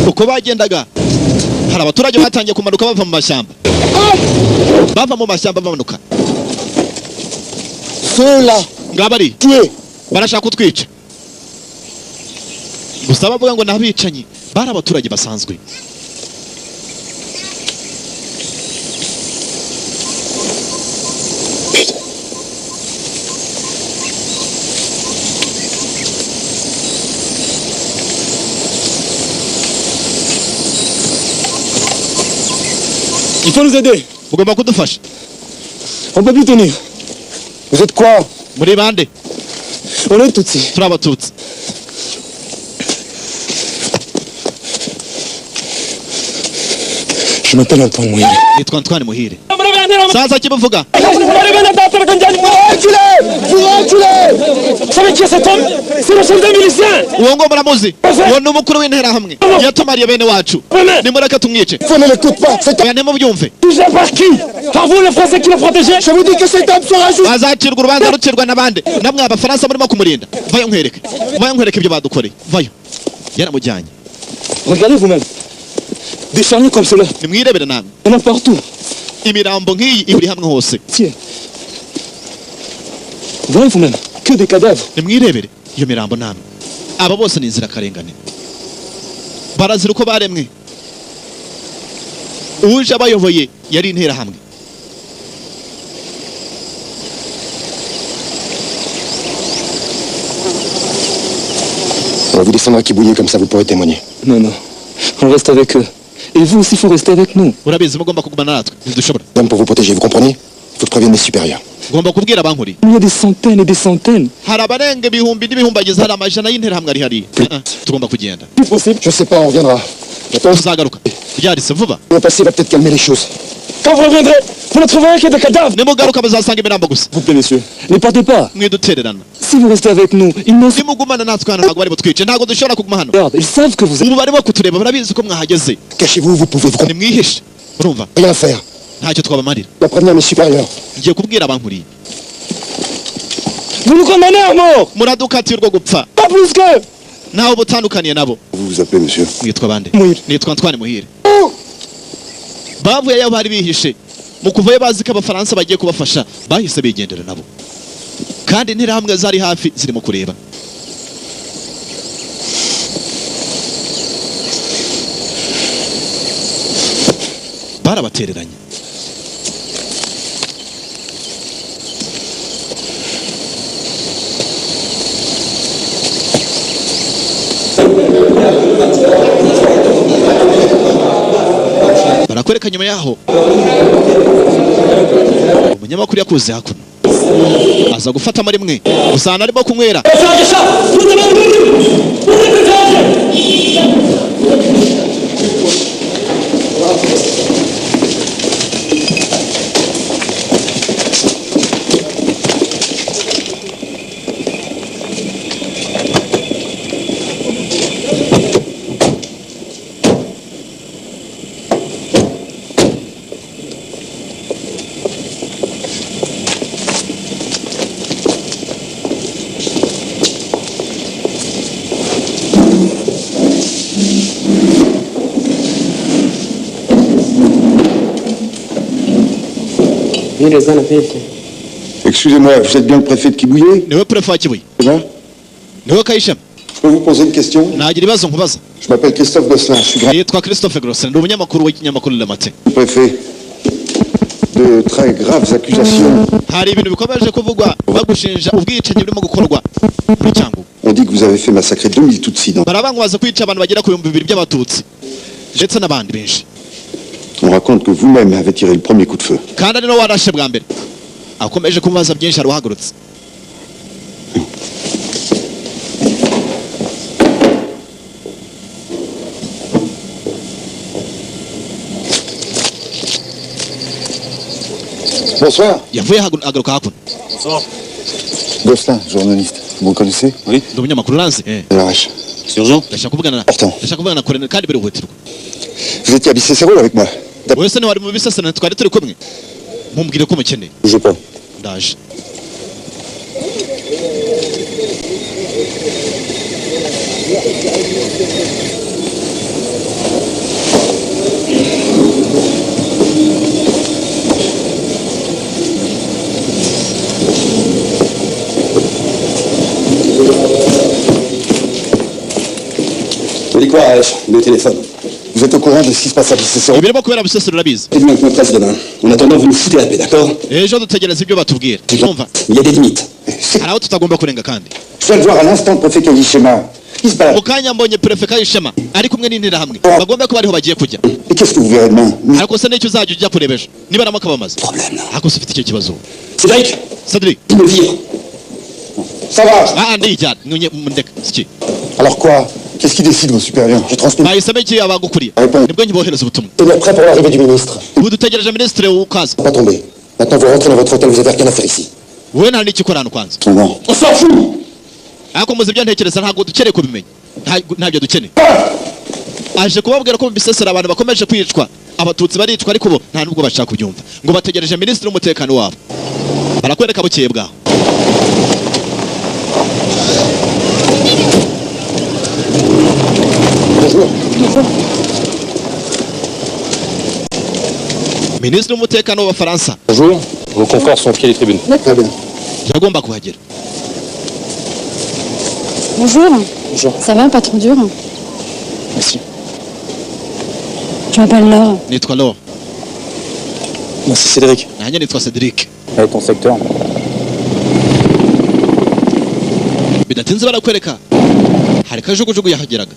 Uko bagendaga hari abaturage batangiye kumanuka bava mu mashyamba. Bava mu mashyamba bamanuka. Ceux-là ngabari barashaka kutwica. Gusa bavuga ngo nabicanyi bari abaturage basanzwe. Il faut nous aider. Ugomba kudufasha. On peut plus tenir. Vous êtes quoi? Muri bande? On est Tutsi. Turi abatutsi. Je m'appelle Antoine Muhire. Nitwa Antoine Muhire. Sasa kibuvuga. Savez qui est cet homme? C'est le chef des miliciens. Uwo ngo muramuzi. Uwo ni umukuru w'intera hamwe. Yatumariye bene wacu. Nimureke tumwice. Faut ne l'écoute pas. C'est un nemo byumve. Touché par qui? Par vous les Français qui le protégez? Je vous dis que cet homme sera juste. Azacirwa urubanza rucirwa n'abandi. Namwe abafaransa murimo kumurinda. Vayo nkwereke. Vayo nkwereke ibyo badukoreye. Vayo. Yaramujyanye. Regardez vous-même. Des charniers comme cela. Nimwirebere namwe. Il y en a partout. Imirambo nk'iyi iburi hamwe hose. Tiens. Voyez vous-même, que des cadavres. Nimwirebere iyo mirambo namwe. Aba bose ni inzirakarengane. Barazira uko baremwe. Uje abayoboye yari intera hamwe. On va vous descendre à Kibouillé, comme ça vous pourrez témoigner. Non, non. On reste avec eux. Et vous aussi, il faut rester avec nous. Urabizi mugomba kugumana natwe. Ntidushobora. Même pour vous protéger, vous comprenez? Il faut que je prévienne mes supérieurs. Ngomba kubwira abankuri. Il y a des centaines et des centaines. Hari abarenga ibihumbi n'ibihumbagiza hari amajana y'intera hamwe ari hariya. Tugomba kugenda. Plus possible. Je sais pas, on reviendra. Tuzagaruka. Byarise vuba. Le passé va peut-être calmer les choses. Quand vous reviendrez, vous ne trouverez que des cadavres. Nimugaruka bazasanga imirambo gusa. Vous plaît, messieurs. Ne partez pas. Mwidutererana. Si vous restez avec nous, ils ne... Nimugumana natwe hano ntabwo bari butwice. Ntabwo dushobora kuguma hano. Regarde, ils savent que vous êtes... Ubu barimo kutureba barabizi ko mwahageze. Cachez-vous, vous pouvez vous... Nimwihishe. Urumva? Rien faire. Ntacyo twabamarira. Je dois prévenir mes supérieurs. Ngiye kubwira abankuri. Vous nous condamnez à mort. Muradukatiye urwo gupfa. Pas plus que... Naho butandukaniye nabo. Vous vous appelez, monsieur? Mwitwa bande? Muhire. Nitwa Antoine Muhire. Bavuye aho bari bihishe. Mu kuvayo bazi ko abafaransa bagiye kubafasha bahise bigendera nabo. Kandi interahamwe zari hafi zirimo kureba. Barabatereranye. Barakwereka nyuma yaho umunyamakuru yakuze hakuno aza gufata amarimwe usana arimo kunywera. Excusez-moi, vous êtes bien le préfet de Kibouillé? Niwe préfet wa Kibuye. Niwe Kayishema. Je peux vous poser une question? Nagira ibibazo nkubaza. Je m'appelle Christophe Gosselin, je suis grand... Yitwa Christophe Gosselin, ndi umunyamakuru w'ikinyamakuru Le Matin. Préfet, de très graves accusations. Hari ibintu bikomeje kuvugwa bagushinja ubwicanyi burimo gukorwa muri Cyangugu. On dit que vous avez fait massacrer 2000 Tutsis dans... Barabangwaza kwica abantu bagera ku 2000 by'abatutsi ndetse n'abandi benshi. On raconte que vous-même avez tiré le premier coup de feu. Kandi ari no warashe bwa mbere. Akomeje kumubaza byinshi aruhagurutse. Bonsoir. Yavuye agaruka hakuno. Bonsoir. Gosselin, journaliste. Vous me connaissez? Oui. Ndi umunyamakuru uranzi. RH. C'est urgent? Ndashaka kuvugana na. Important. Ndashaka kuvugana na Colonel kandi birihutirwa. Vous étiez à Bicêtre avec moi? Wese ni wari mu bisasana twari turi kumwe. Mumbwire ko mukeneye. Bougez pas. Ndaje. Vous dites quoi, le téléphone? Vous êtes au courant de ce qui se passe à Bicêtre? Ibirimo kubera Bisesero urabizi. Faites-moi avec ma presse demain. En attendant, vous nous foutez la paix, d'accord? Ejo dutegereza ibyo batubwira. Umva. Il y a des limites. Hari aho tutagomba kurenga kandi. Je viens de voir à l'instant le préfet Kayishema. Il se balade. Mukanya mbonye Prefet Kayishema ari kumwe n'intera hamwe. Bagomba kuba ariho bagiye kujya. Et qu'est-ce que vous verrez demain? Ariko se n'icyo uzajya ujya kureba ejo. Niba namo kabamaze. Problème. Ariko se ufite icyo kibazo. Cédric. Cédric. Il me vire. Ça va? Ah, ndijyana. Ndeka. Siki. Alors quoi? Qu'est-ce qui décide vos supérieurs? Je transmets. Bahisemo iki abagukuriye. Nibwo nkibohereza ubutumwa. Tenez prêt pour l'arrivée du ministre. Ubu dutegereje ministre ukaza. Pas tomber. Maintenant vous rentrez dans votre hôtel, vous avez rien à faire ici. Wowe nta n'ikikora hano kwanza. Non. On s'en fout. Ariko muzi ibyo ntekereza ntabwo dukeneye kubimenya. Ntabyo dukeneye. Aje kubabwira ko mu Bisesero abantu bakomeje kwicwa. Abatutsi baricwa ariko bo nta nubwo bashaka kubyumva. Ngo bategereje ministre w'umutekano wabo. Barakwereka bukeye bwaho. Bonjour. minisitiri w'umutekano w'abafaransa Bonjour, vos confrères sont au pied des tribunes. Très bien. yagomba kuhagera. Bonjour. Bonjour. Ça va, pas trop dur? Merci. Je m'appelle Laure. Nitwa Laure. Moi, c'est Cédric. nanjye nitwa Cedric. Avec ton secteur. bidatinze barakwereka hari kajugujugu yahageraga.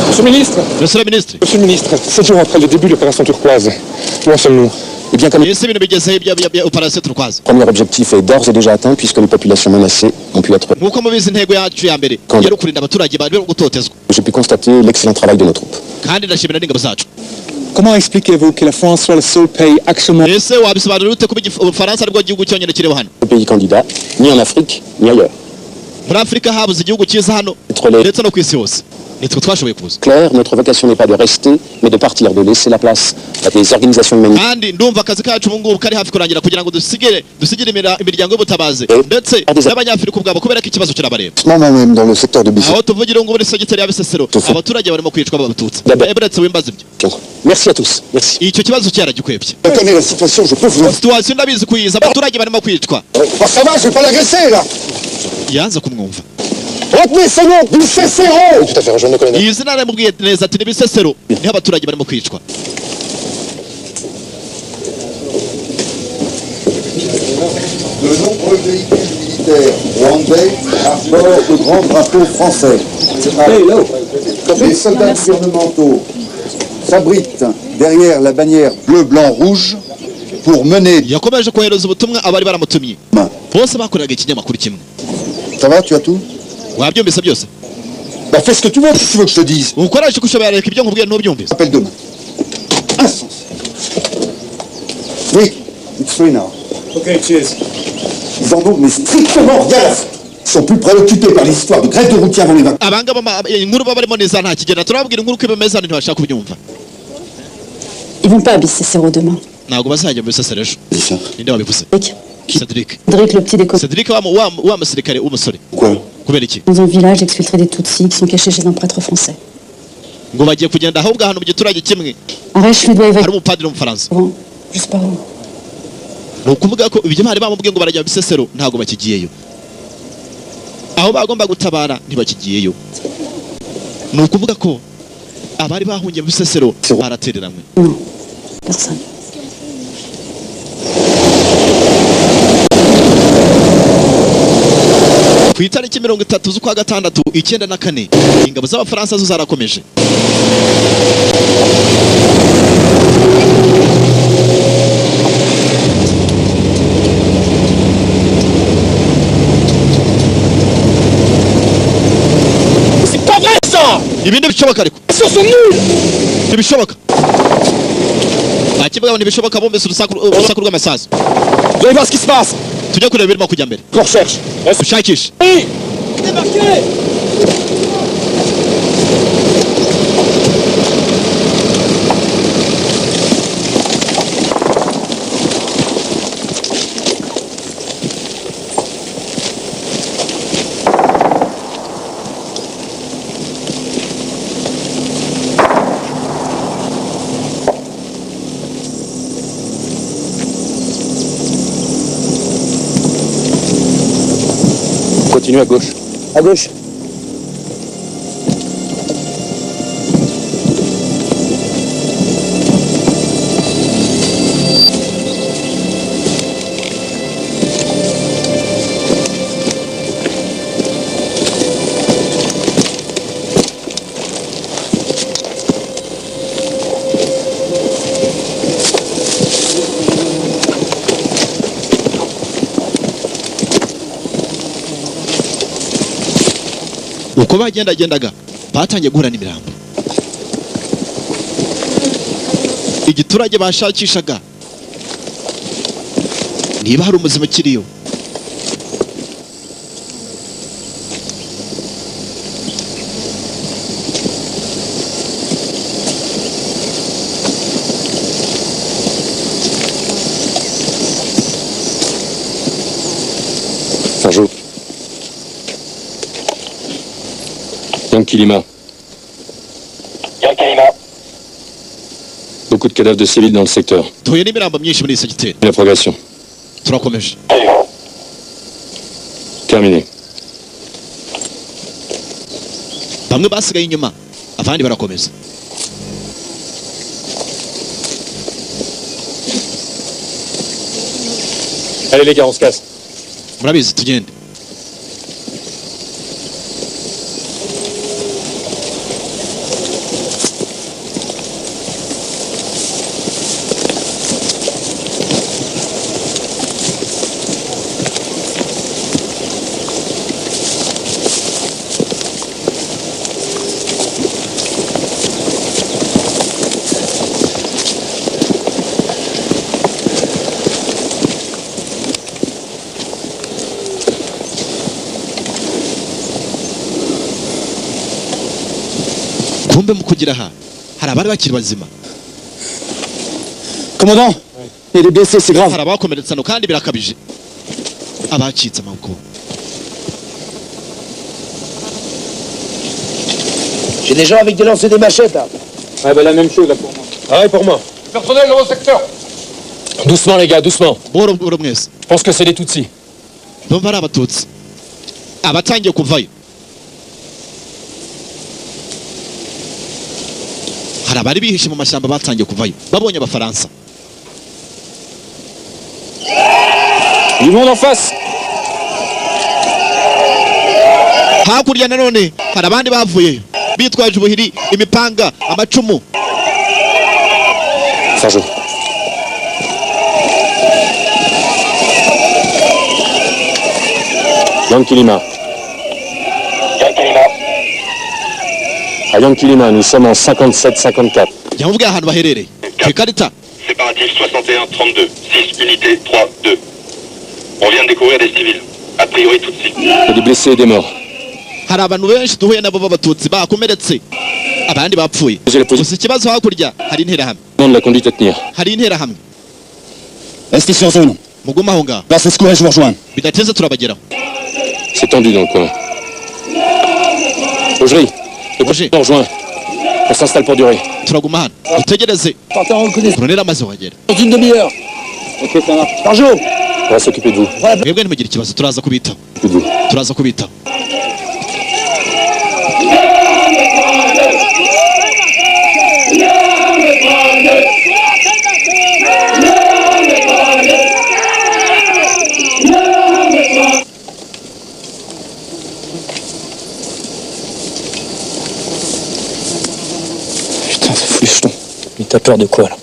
Monsieur le ministre. Monsieur le ministre. 7 jours après le début de l'opération turquoise, où en sommes-nous? Eh bien, comme ese ibintu bigezeho ibya operation turquoise. le premier objectif est d'ores et déjà atteint puisque les populations menacées ont pu être... Nkuko mubizi intego yacu ya mbere yari ukurinda abaturage bari gutotezwa. J'ai pu constater l'excellent travail de nos troupes. kandi ndashimira n'ingabo zacu. Comment expliquez-vous que la France soit le seul pays actuellement... ese wabisobanurira ute kuba Ubufaransa aribwo gihugu cyonyine kiriho hano? Le pays candidat, ni en Afrique, ni ailleurs. muri Afurika habuze igihugu cyiza hano ndetse no ku isi hose. nitwe twashoboye kuza. Claire, notre vocation n'est pas de rester, mais de partir, de laisser la place à des organisations humanitaires. kandi ndumva akazi kacu ubu ngubu kari hafi kurangira kugira ngo dusigire imiryango y'ubutabazi ndetse n'abanyafurika ubwabo kubera ko ikibazo kirabareba. Moi-même, dans le secteur de Bissau. aho tuvugira ngo muri segiteri ya Bisesero abaturage barimo kwicwa b'abatutsi. eberetse wimbaza ibyo. Merci à tous. Merci. icyo kibazo cyaragikwebye. Je connais la situation, je peux vous... situation ndabizi kuyiza abaturage barimo kwicwa. Ça va, je vais pas l'agresser, là. yanze kumwumva. Retenez ce nom, Bisesero. Tout à fait, je ne connais pas. iyi zina namubwiye neza ati ni Bisesero niho abaturage barimo kwicwa. De nombreux véhicules militaires rwandais arborent le grand drapeau français. Les soldats gouvernementaux s'abritent derrière la bannière bleu, blanc, rouge pour mener... yakomeje kohereza ubutumwa abari baramutumye bose bakoraga ikinyamakuru kimwe. Ça va, tu as tout? wabyumvise byose? Bah fais ce que tu veux, si tu veux que je te dise. ukoresha uko ushobora reka ibyo nkubwiye ntubyumvise. Appelle demain. Insensé. Oui, it's free now. Ok, cheers. Ils en ont mais strictement rien à foutre. Ils sont plus préoccupés par l'histoire de grève de routiers avant les vacances. abangaba inkuru baba barimo neza nta kigenda turababwira inkuru ko bimeze hano ntibashaka kubyumva. Ils vont pas à Bisesero demain. ntabwo bazajya muri Bisesero ejo. ninde wabivuze? Cedric. Cédric, le petit déco. Cedric wa musirikare w'umusore. Quoi? kubera iki? Dans un village, exfiltrer des Tutsis qui sont cachés chez un prêtre français. ngo bagiye kugenda ahubwo ahantu mu giturage kimwe Arèche lui doit hari évacuer. umupadiri w'umufaransa. Juste par où? ni ukuvuga ko ibyo bari bamubwiye ngo barajya mu Bisesero ntabwo bakigiyeyo. aho bagomba gutabara ntibakigiyeyo. ni ukuvuga ko abari bahungiye mu Bisesero baratereranywe. Non, personne. ku itariki 30 z'ukwa gatandatu 1994 ingabo z'abafaransa zo zarakomeje. C'est pas vrai ça! ibi ntibishoboka ariko Ils sont nuls! ntibishoboka. bakivuga ngo ntibishoboka bumvise urusaku rw'amasasu. Vous allez voir ce qui se passe! tujya kureba ibirimo kujya mbere. On recherche! ushakishe. Oui! Débarquez! Continue à gauche. À gauche. uko bagendagendaga batangiye guhura n'imirambo. igiturage bashakishaga niba hari umuzima kiriyo Yankee Lima. Beaucoup de cadavres de civils dans le secteur. La progression. Terminé. bamwe basigaye inyuma abandi barakomeza. Allez les gars, on se casse. Murabizi tugende. Kumbe mukugira aha hari abari bakiri bazima. Commandant, il est blessé, c'est grave. Hari abakomeretse no kandi birakabije. Abacitse amaboko. J'ai des gens avec des lancers des machettes là. Ouais, bah la même chose là pour moi. Ah ouais, pour moi. Personnel au secteur. Doucement les gars, doucement. Je pense que c'est des Tutsis. Ndumva ari abatutsi. Abatangiye kuvayo. Hari abari bihishe mu mashyamba batangiye kuvayo. Babonye abafaransa. Du monde en face. Hakurya nanone hari abandi bavuye bitwaje ubuhiri, imipanga, amacumu. Sergent. Yankee Lima. À Yankee Lima, nous sommes en 57-54. Yamuvuga ahantu baherereye. Ikarita. Séparatif 61-32, 6 unités, 3-2. On vient de découvrir des civils. A priori tout de suite. Il y a des blessés et des morts. Hari abantu benshi duhuye nabo b'abatutsi bakomeretse. Abandi bapfuye. Gusa ikibazo hakurya hari interahamwe. Non de la conduite à tenir. Hari interahamwe. Restez sur zone. Muguma aho ngaho. Passez ce courage, je vous rejoins. Bidateze turabageraho. C'est tendu dans le coin. Augerie, on rejoint. On s'installe pour durer. Turaguma hano. Utegereze. Colonel amaze kuhagera. Dans une demi-heure. Ok, ça marche. Par jour. On va s'occuper de vous. Mwebwe ntimugire ikibazo turaza kubitaho. Turaza kubitaho. Putain, ce flucheton. Mais t'as peur de quoi, là?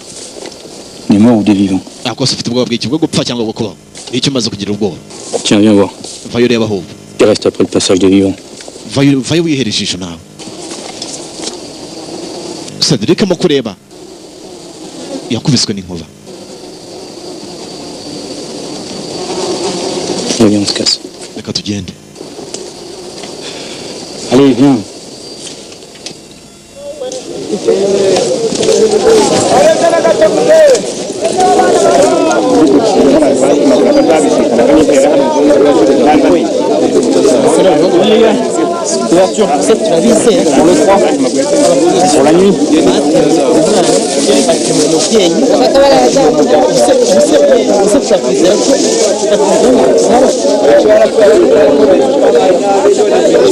Des morts ou des vivants? Akose ufite ubwoba bw'iki bwo gupfa cyangwa bwo kubaho. Icyo umaze kugira ubwoba. Tiens, viens voir. Vayo reba ahubwo. Il reste après le passage des vivants. Vayo wihere ijisho nawe. Cedric mu kureba. Yakubiswe n'inkuba. Allez, on se casse. Reka tugende. Allez, viens. Couverture pour 7, tu vas visser. Pour le 3. Pour la nuit. Je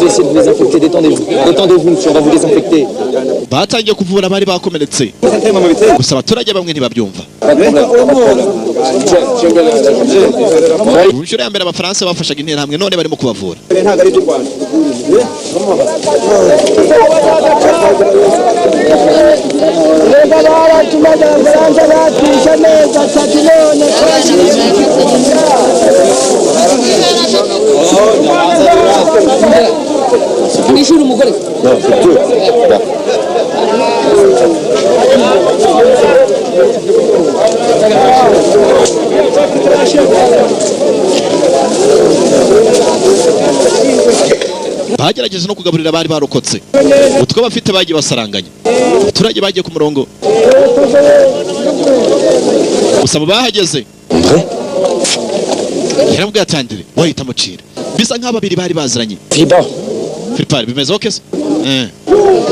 vais essayer de vous désinfecter. Détendez-vous. Détendez-vous, monsieur. On va vous désinfecter. Batangiye kuvura abari bakomeretse. Gusa abaturage bamwe ntibabyumva. Inshuro ya mbere abafaransa bafashaga interahamwe none barimo kubavura. Wishyura umugore. Non, c'est deux. Bagerageje no kugaburira abari barokotse. Utwo bafite bagiye basaranganya. Abaturage bagiye ku murongo. Gusa bahageze. Yaramubwiye atandire wahita mucira. Bisa nk'ababiri bari baziranye. Filipa bimeze okay se?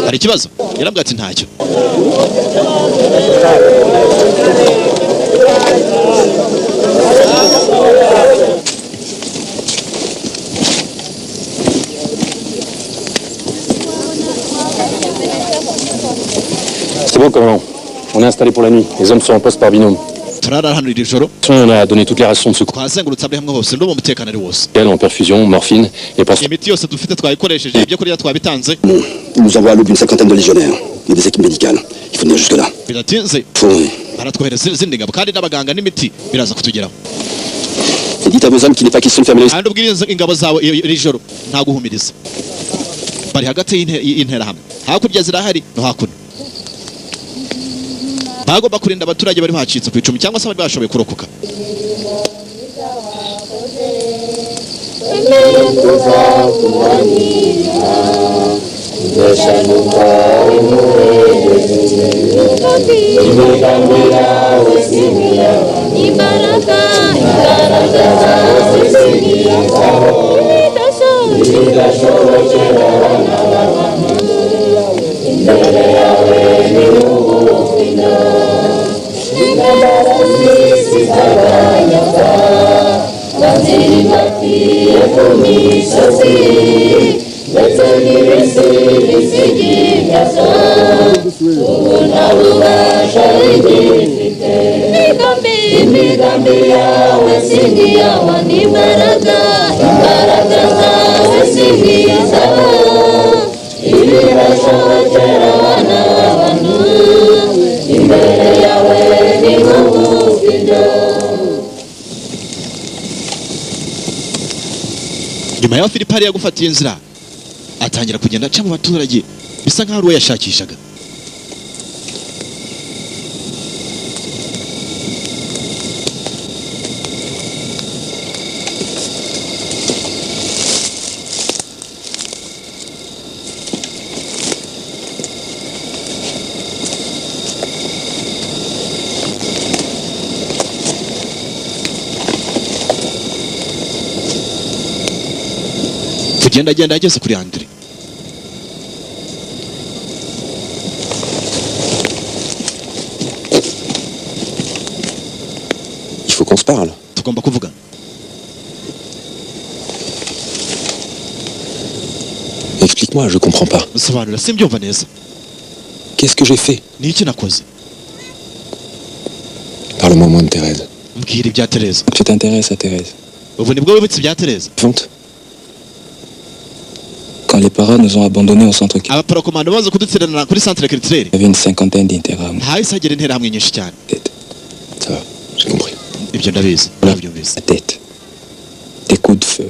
hari ikibazo yarambwira ati ntacyo. C'est bon, commandant. On est installé pour la nuit. Les hommes sont en poste par binôme. On a donné toutes les rations de secours. En perfusion, morphine et pour... Il nous envoie à l'aube une cinquantaine de légionnaires et des équipes médicales. Il faut venir jusque-là. Et dites à vos hommes qu'il n'est pas question de fermer les... bagomba kurinda abaturage bari bacitse ku icumi cyangwa se bari bashoboye kurokoka. Nyuma ya Filipari yagufatiye inzira atangira kugenda aca mu baturage bisa nkaho ruwe yashakishaga. Agenda ageze kuri Andre. Il faut qu'on se parle. Tugomba kuvuga. Explique-moi, je comprends pas. Sobanura simbyumva neza. Qu'est-ce que j'ai fait? Ni iki nakoze? Parle-moi moins de Thérèse. Mbwira ibya Thérèse. Tu t'intéresses à Thérèse? Ubu nibwo wibutse ibya Thérèse. Fonte. Quand les parents nous ont abandonnés au centre culturel, il y avait une cinquantaine d'interhammes. Ça va, j'ai compris. La tête. Des coups de feu.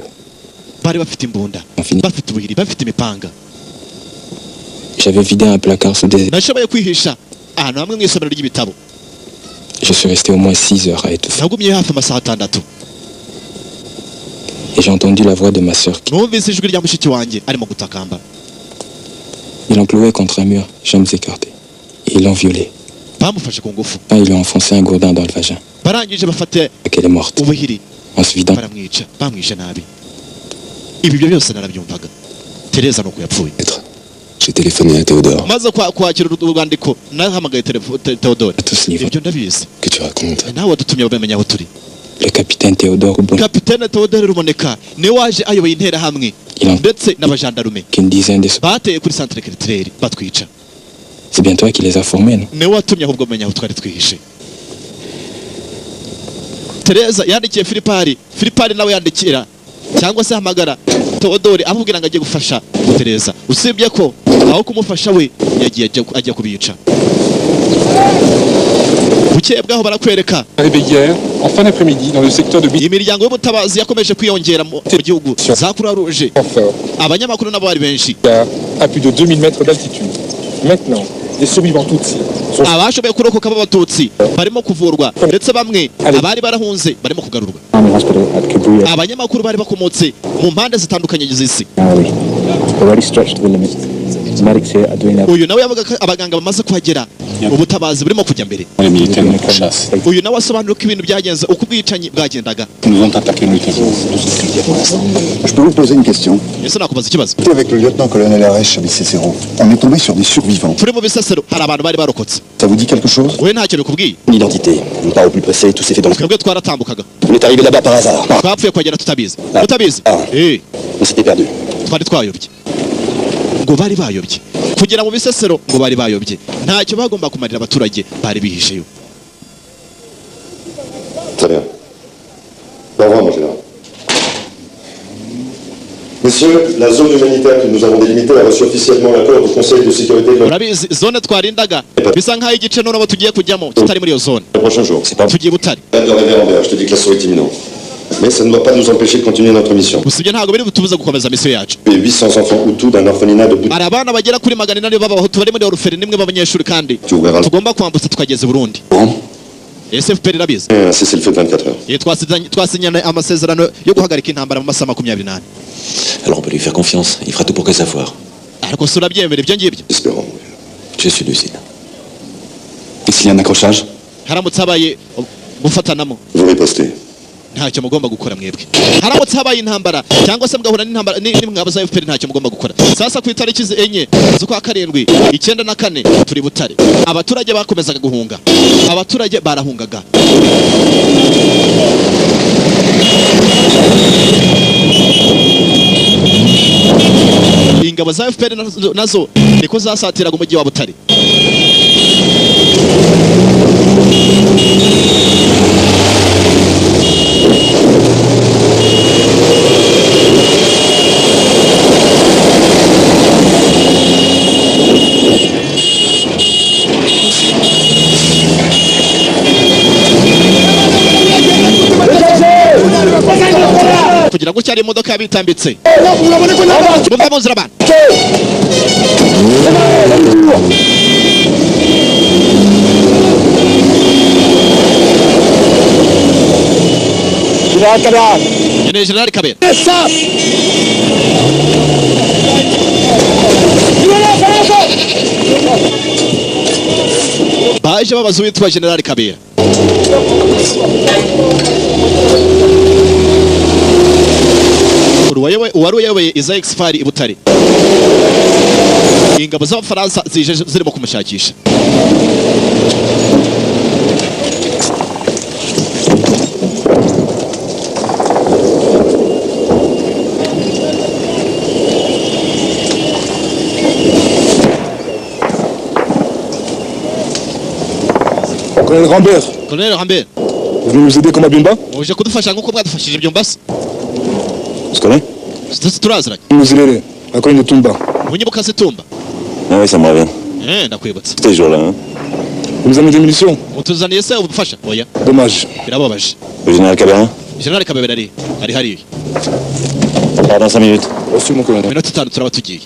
On finit. J'avais vidé un placard sous des... Je suis resté au moins 6 heures à étouffer. Et j'ai entendu la voix de ma sœur qui... Ils l'ont cloué contre un mur, jambes écartées. Et ils l'ont violée. Ils lui ont enfoncé un gourdin dans le vagin. Et qu'elle est morte. En se vidant. J'ai téléphoné à Théodore. Tout ce livre que tu racontes. Le capitaine Théodore Capitaine Théodore Ruboneka ni waje ayoboye intera hamwe ndetse n'abajandarume bateye kuri centre culturel batwica. C'est bien toi qui les as formés, non? Ne watumye ahubwo menya aho twari twihishe. Teresa yandikiye Filipari nawe yandikira cyangwa se hamagara Théodore amubwira ngo ajye gufasha Teresa. Usibye ko aho kumufasha we yagiye ajya kubica. Arrivé hier, en fin d'après-midi, dans le secteur de à plus de 2000 mètres d'altitude. Maintenant, les survivants Tutsi sont... Already stretched to the limit. uyu nawe yavuga ko abaganga bamaze kuhagera ubutabazi burimo kujya mbere uyu nawe asobanura ko ibintu byagenze uko ubwicanyi bwagendaga. Je peux vous poser une question? Ese nakubaza ikibazo. Avec le lieutenant-colonel Aresh à Bicesero, on est tombé sur des survivants. turi mu Bisesero hari abantu bari barokotse. Ça vous dit quelque chose? We ntacyo bikubwiye. L'identité, on part au plus pressé, tout s'est fait dans le... twebwe twaratambukaga. On est arrivé là-bas par hasard. twapfuye kuhagera tutabizi. Utabizi? On s'était perdu. Twari twayobye. Ngo bari bayobye. Kugera mu Bisesero ngo bari bayobye. Ntacyo bagomba kumarira abaturage bari bihisheyo. Très bien. Au revoir, mon général. Messieurs, la zone humanitaire que nous avons délimitée a reçu officiellement l'accord du Conseil de sécurité de l'ONU. Urabizi zone twarindaga bisa nkaho igice none tugiye kujyamo kitari muri iyo zone. Le prochain jour, c'est pas... Tugiye Butare. De Réverbère, je te dis que l'assaut est imminent. Mais ça ne doit pas nous empêcher de continuer notre mission. Usibye ntago biri butubuza gukomeza mission yacu. 800 enfants Hutus d'un orphelinat de Butare. Hari abana bagera kuri 400 b'abahutu bari muri orphelinat nimwe b'abanyeshuri kandi tugomba kwambutsa tukageza Burundi. SFPR irabizi. C'est le feu de 24 heures. Twasinyana amasezerano yo guhagarika intambara mu masaha 28. Alors on peut lui faire confiance, il fera tout pour que ça foire. Ariko surabyemera ibyo ngibyo. Espérons. Je suis lucide. Et s'il y a un accrochage? Haramutse habaye gufatanamo. Vous ripostez. Ntacyo mugomba gukora mwebwe. Haramutse habaye intambara cyangwa se mugahura n'intambara n'imwaba za FPR ntacyo mugomba gukora. Sasa ku itariki 4 z'ukwa 7 94 turi Butare. Abaturage bakomezaga guhunga. Abaturage barahungaga. Ingabo za FPR nazo niko zasatiraga umujyi wa Butare. kugira ngo cyari imodoka yabitambitse muva mu nzira bana General Kabera baje babaza uwitwa General Kabera uwari uyoboye iza exfari i Butare. Ingabo z'Abafaransa zije zirimo kumushakisha. Colonel Rambert. Colonel Rambert. Vous venez nous aider comme à Bimba? Uje kudufasha nkuko mwadufashije Byumbasi. Tu connais? Turaziranye. Nous aider. La colline de Tumba. Unyibuka Tumba. Ah oui, ça me revient. Ndakwibutse. C'était jour là, hein? Vous nous amenez des munitions? Mutuzaniye se ubufasha? Oya. Dommage. Birababaje. Le général Kabera? Général Kabera ari hariya. Dans 5 minutes. Reçu mon colonel. Minota 5 turaba tugiye.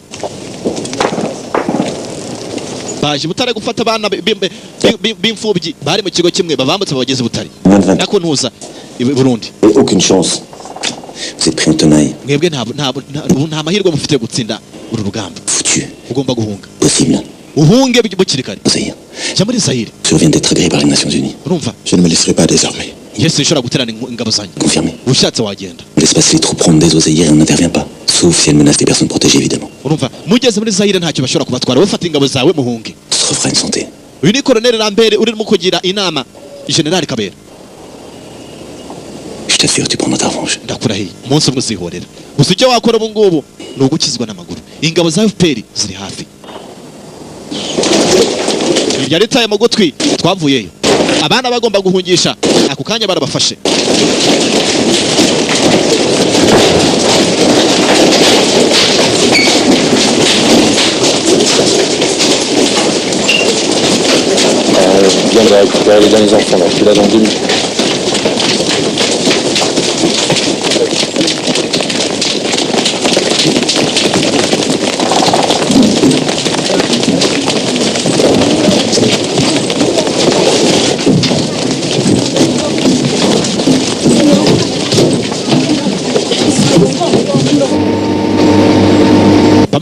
Baje Butare gufata abana b'imfubyi bari mu kigo kimwe babambutse bageze Butare. Nako ntuza Burundi. Aucune chance. Vous êtes pris en tenaille. Mwebwe nta mahirwe mufite gutsinda uru rugamba. Foutu. Ugomba guhunga. Possible. Uhunge bukiri kare. Zaïre. Jamuri Zaïre. Je viens d'être agréé par les Nations Unies. Urumva? Je ne me laisserai pas désarmer. Yesu ishobora guterana ingabo zanyu. Confirmé. Ushatse wagenda. On laisse passer les troupes rwandaises au Zaïre et on n'intervient pas. Sauf si elles menacent des personnes protégées, évidemment. Urumva? Mugeze muri Zaïre ntacyo bashobora kubatwara. Ufata ingabo zawe muhunge. Tu te referas une santé. Uyu ni Colonel Lambert urimo kugira inama General Kabera. Je t'assure, tu prendras ta revanche. Ndakurahiye. Umunsi umwe uzihorera. Gusa icyo wakora ubu ngubu ni ugukizwa n'amaguru. Ingabo za FPR ziri hafi. Yari taye mu gutwi twavuyeyo. Abana bagomba guhungisha ako kanya barabafashe. Bien de récupérer les derniers enfants là, je suis là dans 2 minutes.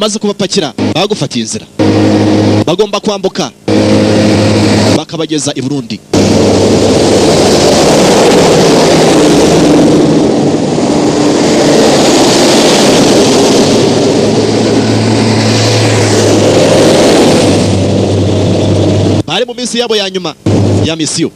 bamaze kubapakira bagufatiye inzira bagomba kwambuka bakabageza i Burundi. Bari mu minsi yabo ya nyuma ya misiyo.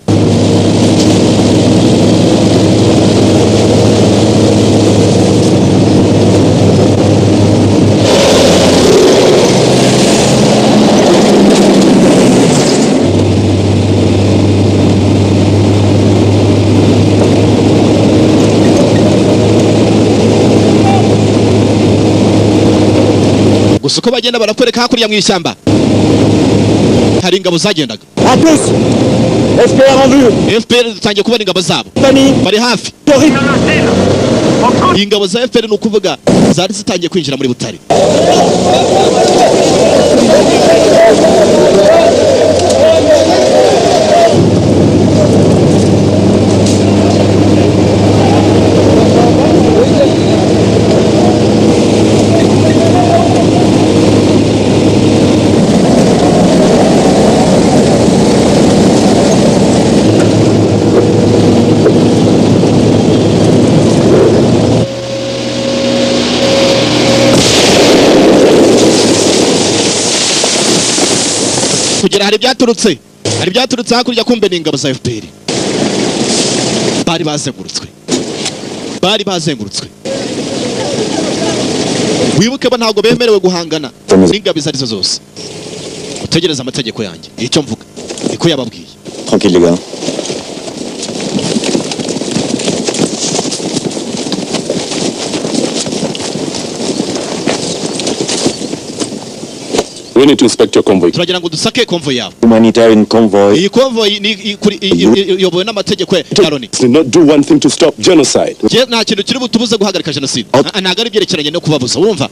Gusa uko bagenda barakwereka hakurya mu ishyamba hari ingabo zagendaga. FPR dutangiye kubona ingabo zabo bari hafi. Ingabo za FPR ni ukuvuga zari zitangiye kwinjira muri Butare. Kugera hari byaturutse hakurya kumbe n'ingabo za FPR bari bazengurutswe. Wibuke ba ntago bemerewe guhangana n'ingabo izo arizo zose. Utegereza amategeko yanjye icyo mvuga iko yababwiye. Tranquille les gars. We need to inspect your convoy. Turagira ngo dusake convoy yabo. Humanitarian convoy. Iyi convoy ni yobowe n'amategeko ya Loni. Did not do one thing to stop genocide. Je nta kintu kiri butubuze guhagarika genocide. Ntago ari byerekeranye no kubabuza urumva.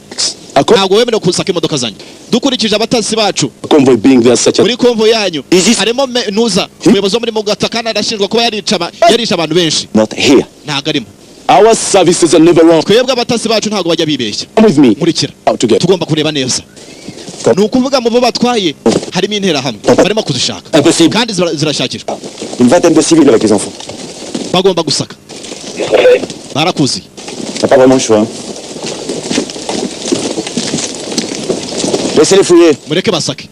Ntago wemerewe kusaka imodoka zanyu. Dukurikije abatasi bacu. Convoy being there such a muri convoy yanyu harimo Nuza umuyobozi wo muri Mugata kandi arashinjwa kuba yarisha abantu benshi. Not here. Ntago arimo. Our services are never wrong. Twebwe abatasi bacu ntago bajya bibeshya. Come with me. Murikira. Tugomba kureba neza. Ni ukuvuga mu bo batwaye harimo interahamwe barimo kudushaka kandi zirashakishwa. Une vingtaine de civils avec les enfants. Bagomba gusaka. Barakuzi. T'as pas vraiment le choix. Laissez-les fouiller. Mureke basake.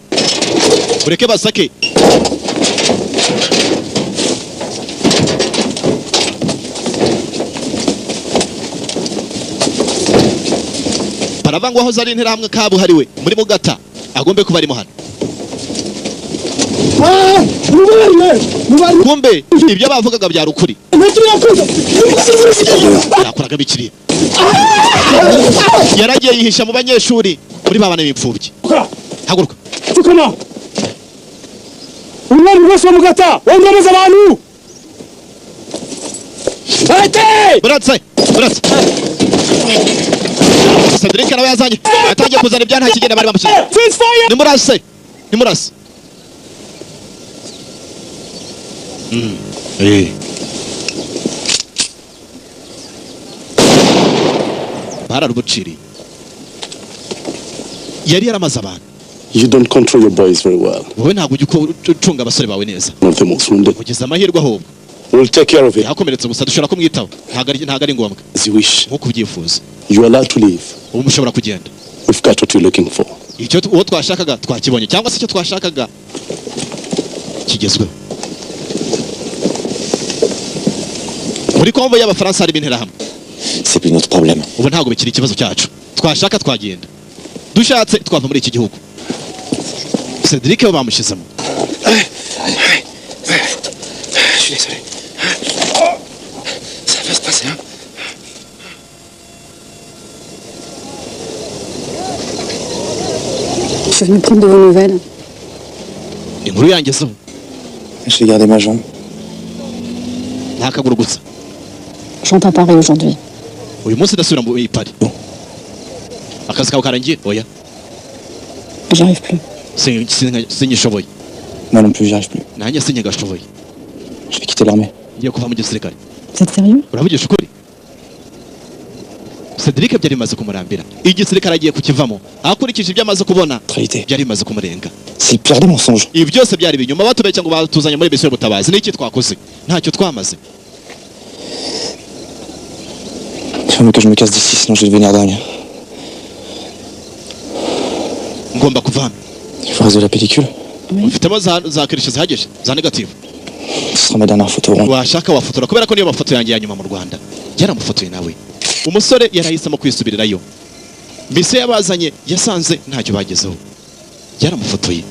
Baravangwa aho zari interahamwe kabuhariwe muri Mugata agombe kuba arimo hano. Kumbe ibyo bavugaga byari ukuri. Yakoraga bikiriye. Yaragiye yihisha mu banyeshuri muri babana b'imfubyi. Haguruka. Tukana. Umwami wese wa Mugata wongomeza abantu. Arrêtez! Buratse. Cedric nawe yazanye atangiye kuzana ibya nta kigenda bari bamushyira. Nimurase. Bararubuciriye. Yari yaramaze abantu. You don't control your boys very well. Wowe ntabwo ujya ucunga abasore bawe neza. One of the most wounded. Kugeza amahirwe ahubwo. We'll take care of it. Yakomeretse gusa dushobora kumwitaho. Ntago ari ngombwa. As you wish. Nkuko ubyifuza. You are allowed to leave. Ubu mushobora kugenda. We've got what you're looking for. Icyo uwo twashakaga twakibonye cyangwa se icyo twashakaga kigezweho. Muri convoy y'Abafaransa hari interahamwe. C'est plus notre problème. Ubu ntago bikiri ikibazo cyacu. Twashaka twagenda. Dushatse twava muri iki gihugu. Cedric we bamushyizemo. Je suis désolé. Ça va se passer, hein? Je suis venu prendre de vos nouvelles. Inkuru yangezeho. J'ai gardé ma jambe. Ntakaguru gusa. J'entends Paris aujourd'hui. Uyu munsi ndasubira mu Paris. Akazi kawe karangiye? Oya. J'arrive plus. Sinyishoboye. Moi non plus, j'y arrive plus. Nanjye sinyagashoboye. Je vais quitter l'armée. Ngiye kuva mu gisirikare. Vous êtes sérieux? Uravugisha ukuri? Cedric byari bimaze kumurambira igisirikare agiye kukivamo akurikije ibyo amaze kubona byari bimaze kumurenga. C'est le pire des mensonges. Ibi byose byari binyuma batubeshya ngo batuzanye muri mission y'ubutabazi n'iki twakoze ntacyo twamaze. Il faut que je me casse d'ici sinon je vais devenir dingue. Ngomba kuva. Il faut résoudre la pellicule. Ufitemo za kirishe zihagije za negative. Ce sera ma dernière photo. Washaka wafotora kubera ko niyo mafoto yanjye ya nyuma mu Rwanda. Yaramufotoye nawe. Umusore yarahisemo kwisubirirayo. Mbese yabazanye yasanze ntacyo bagezeho. Yaramufotoye.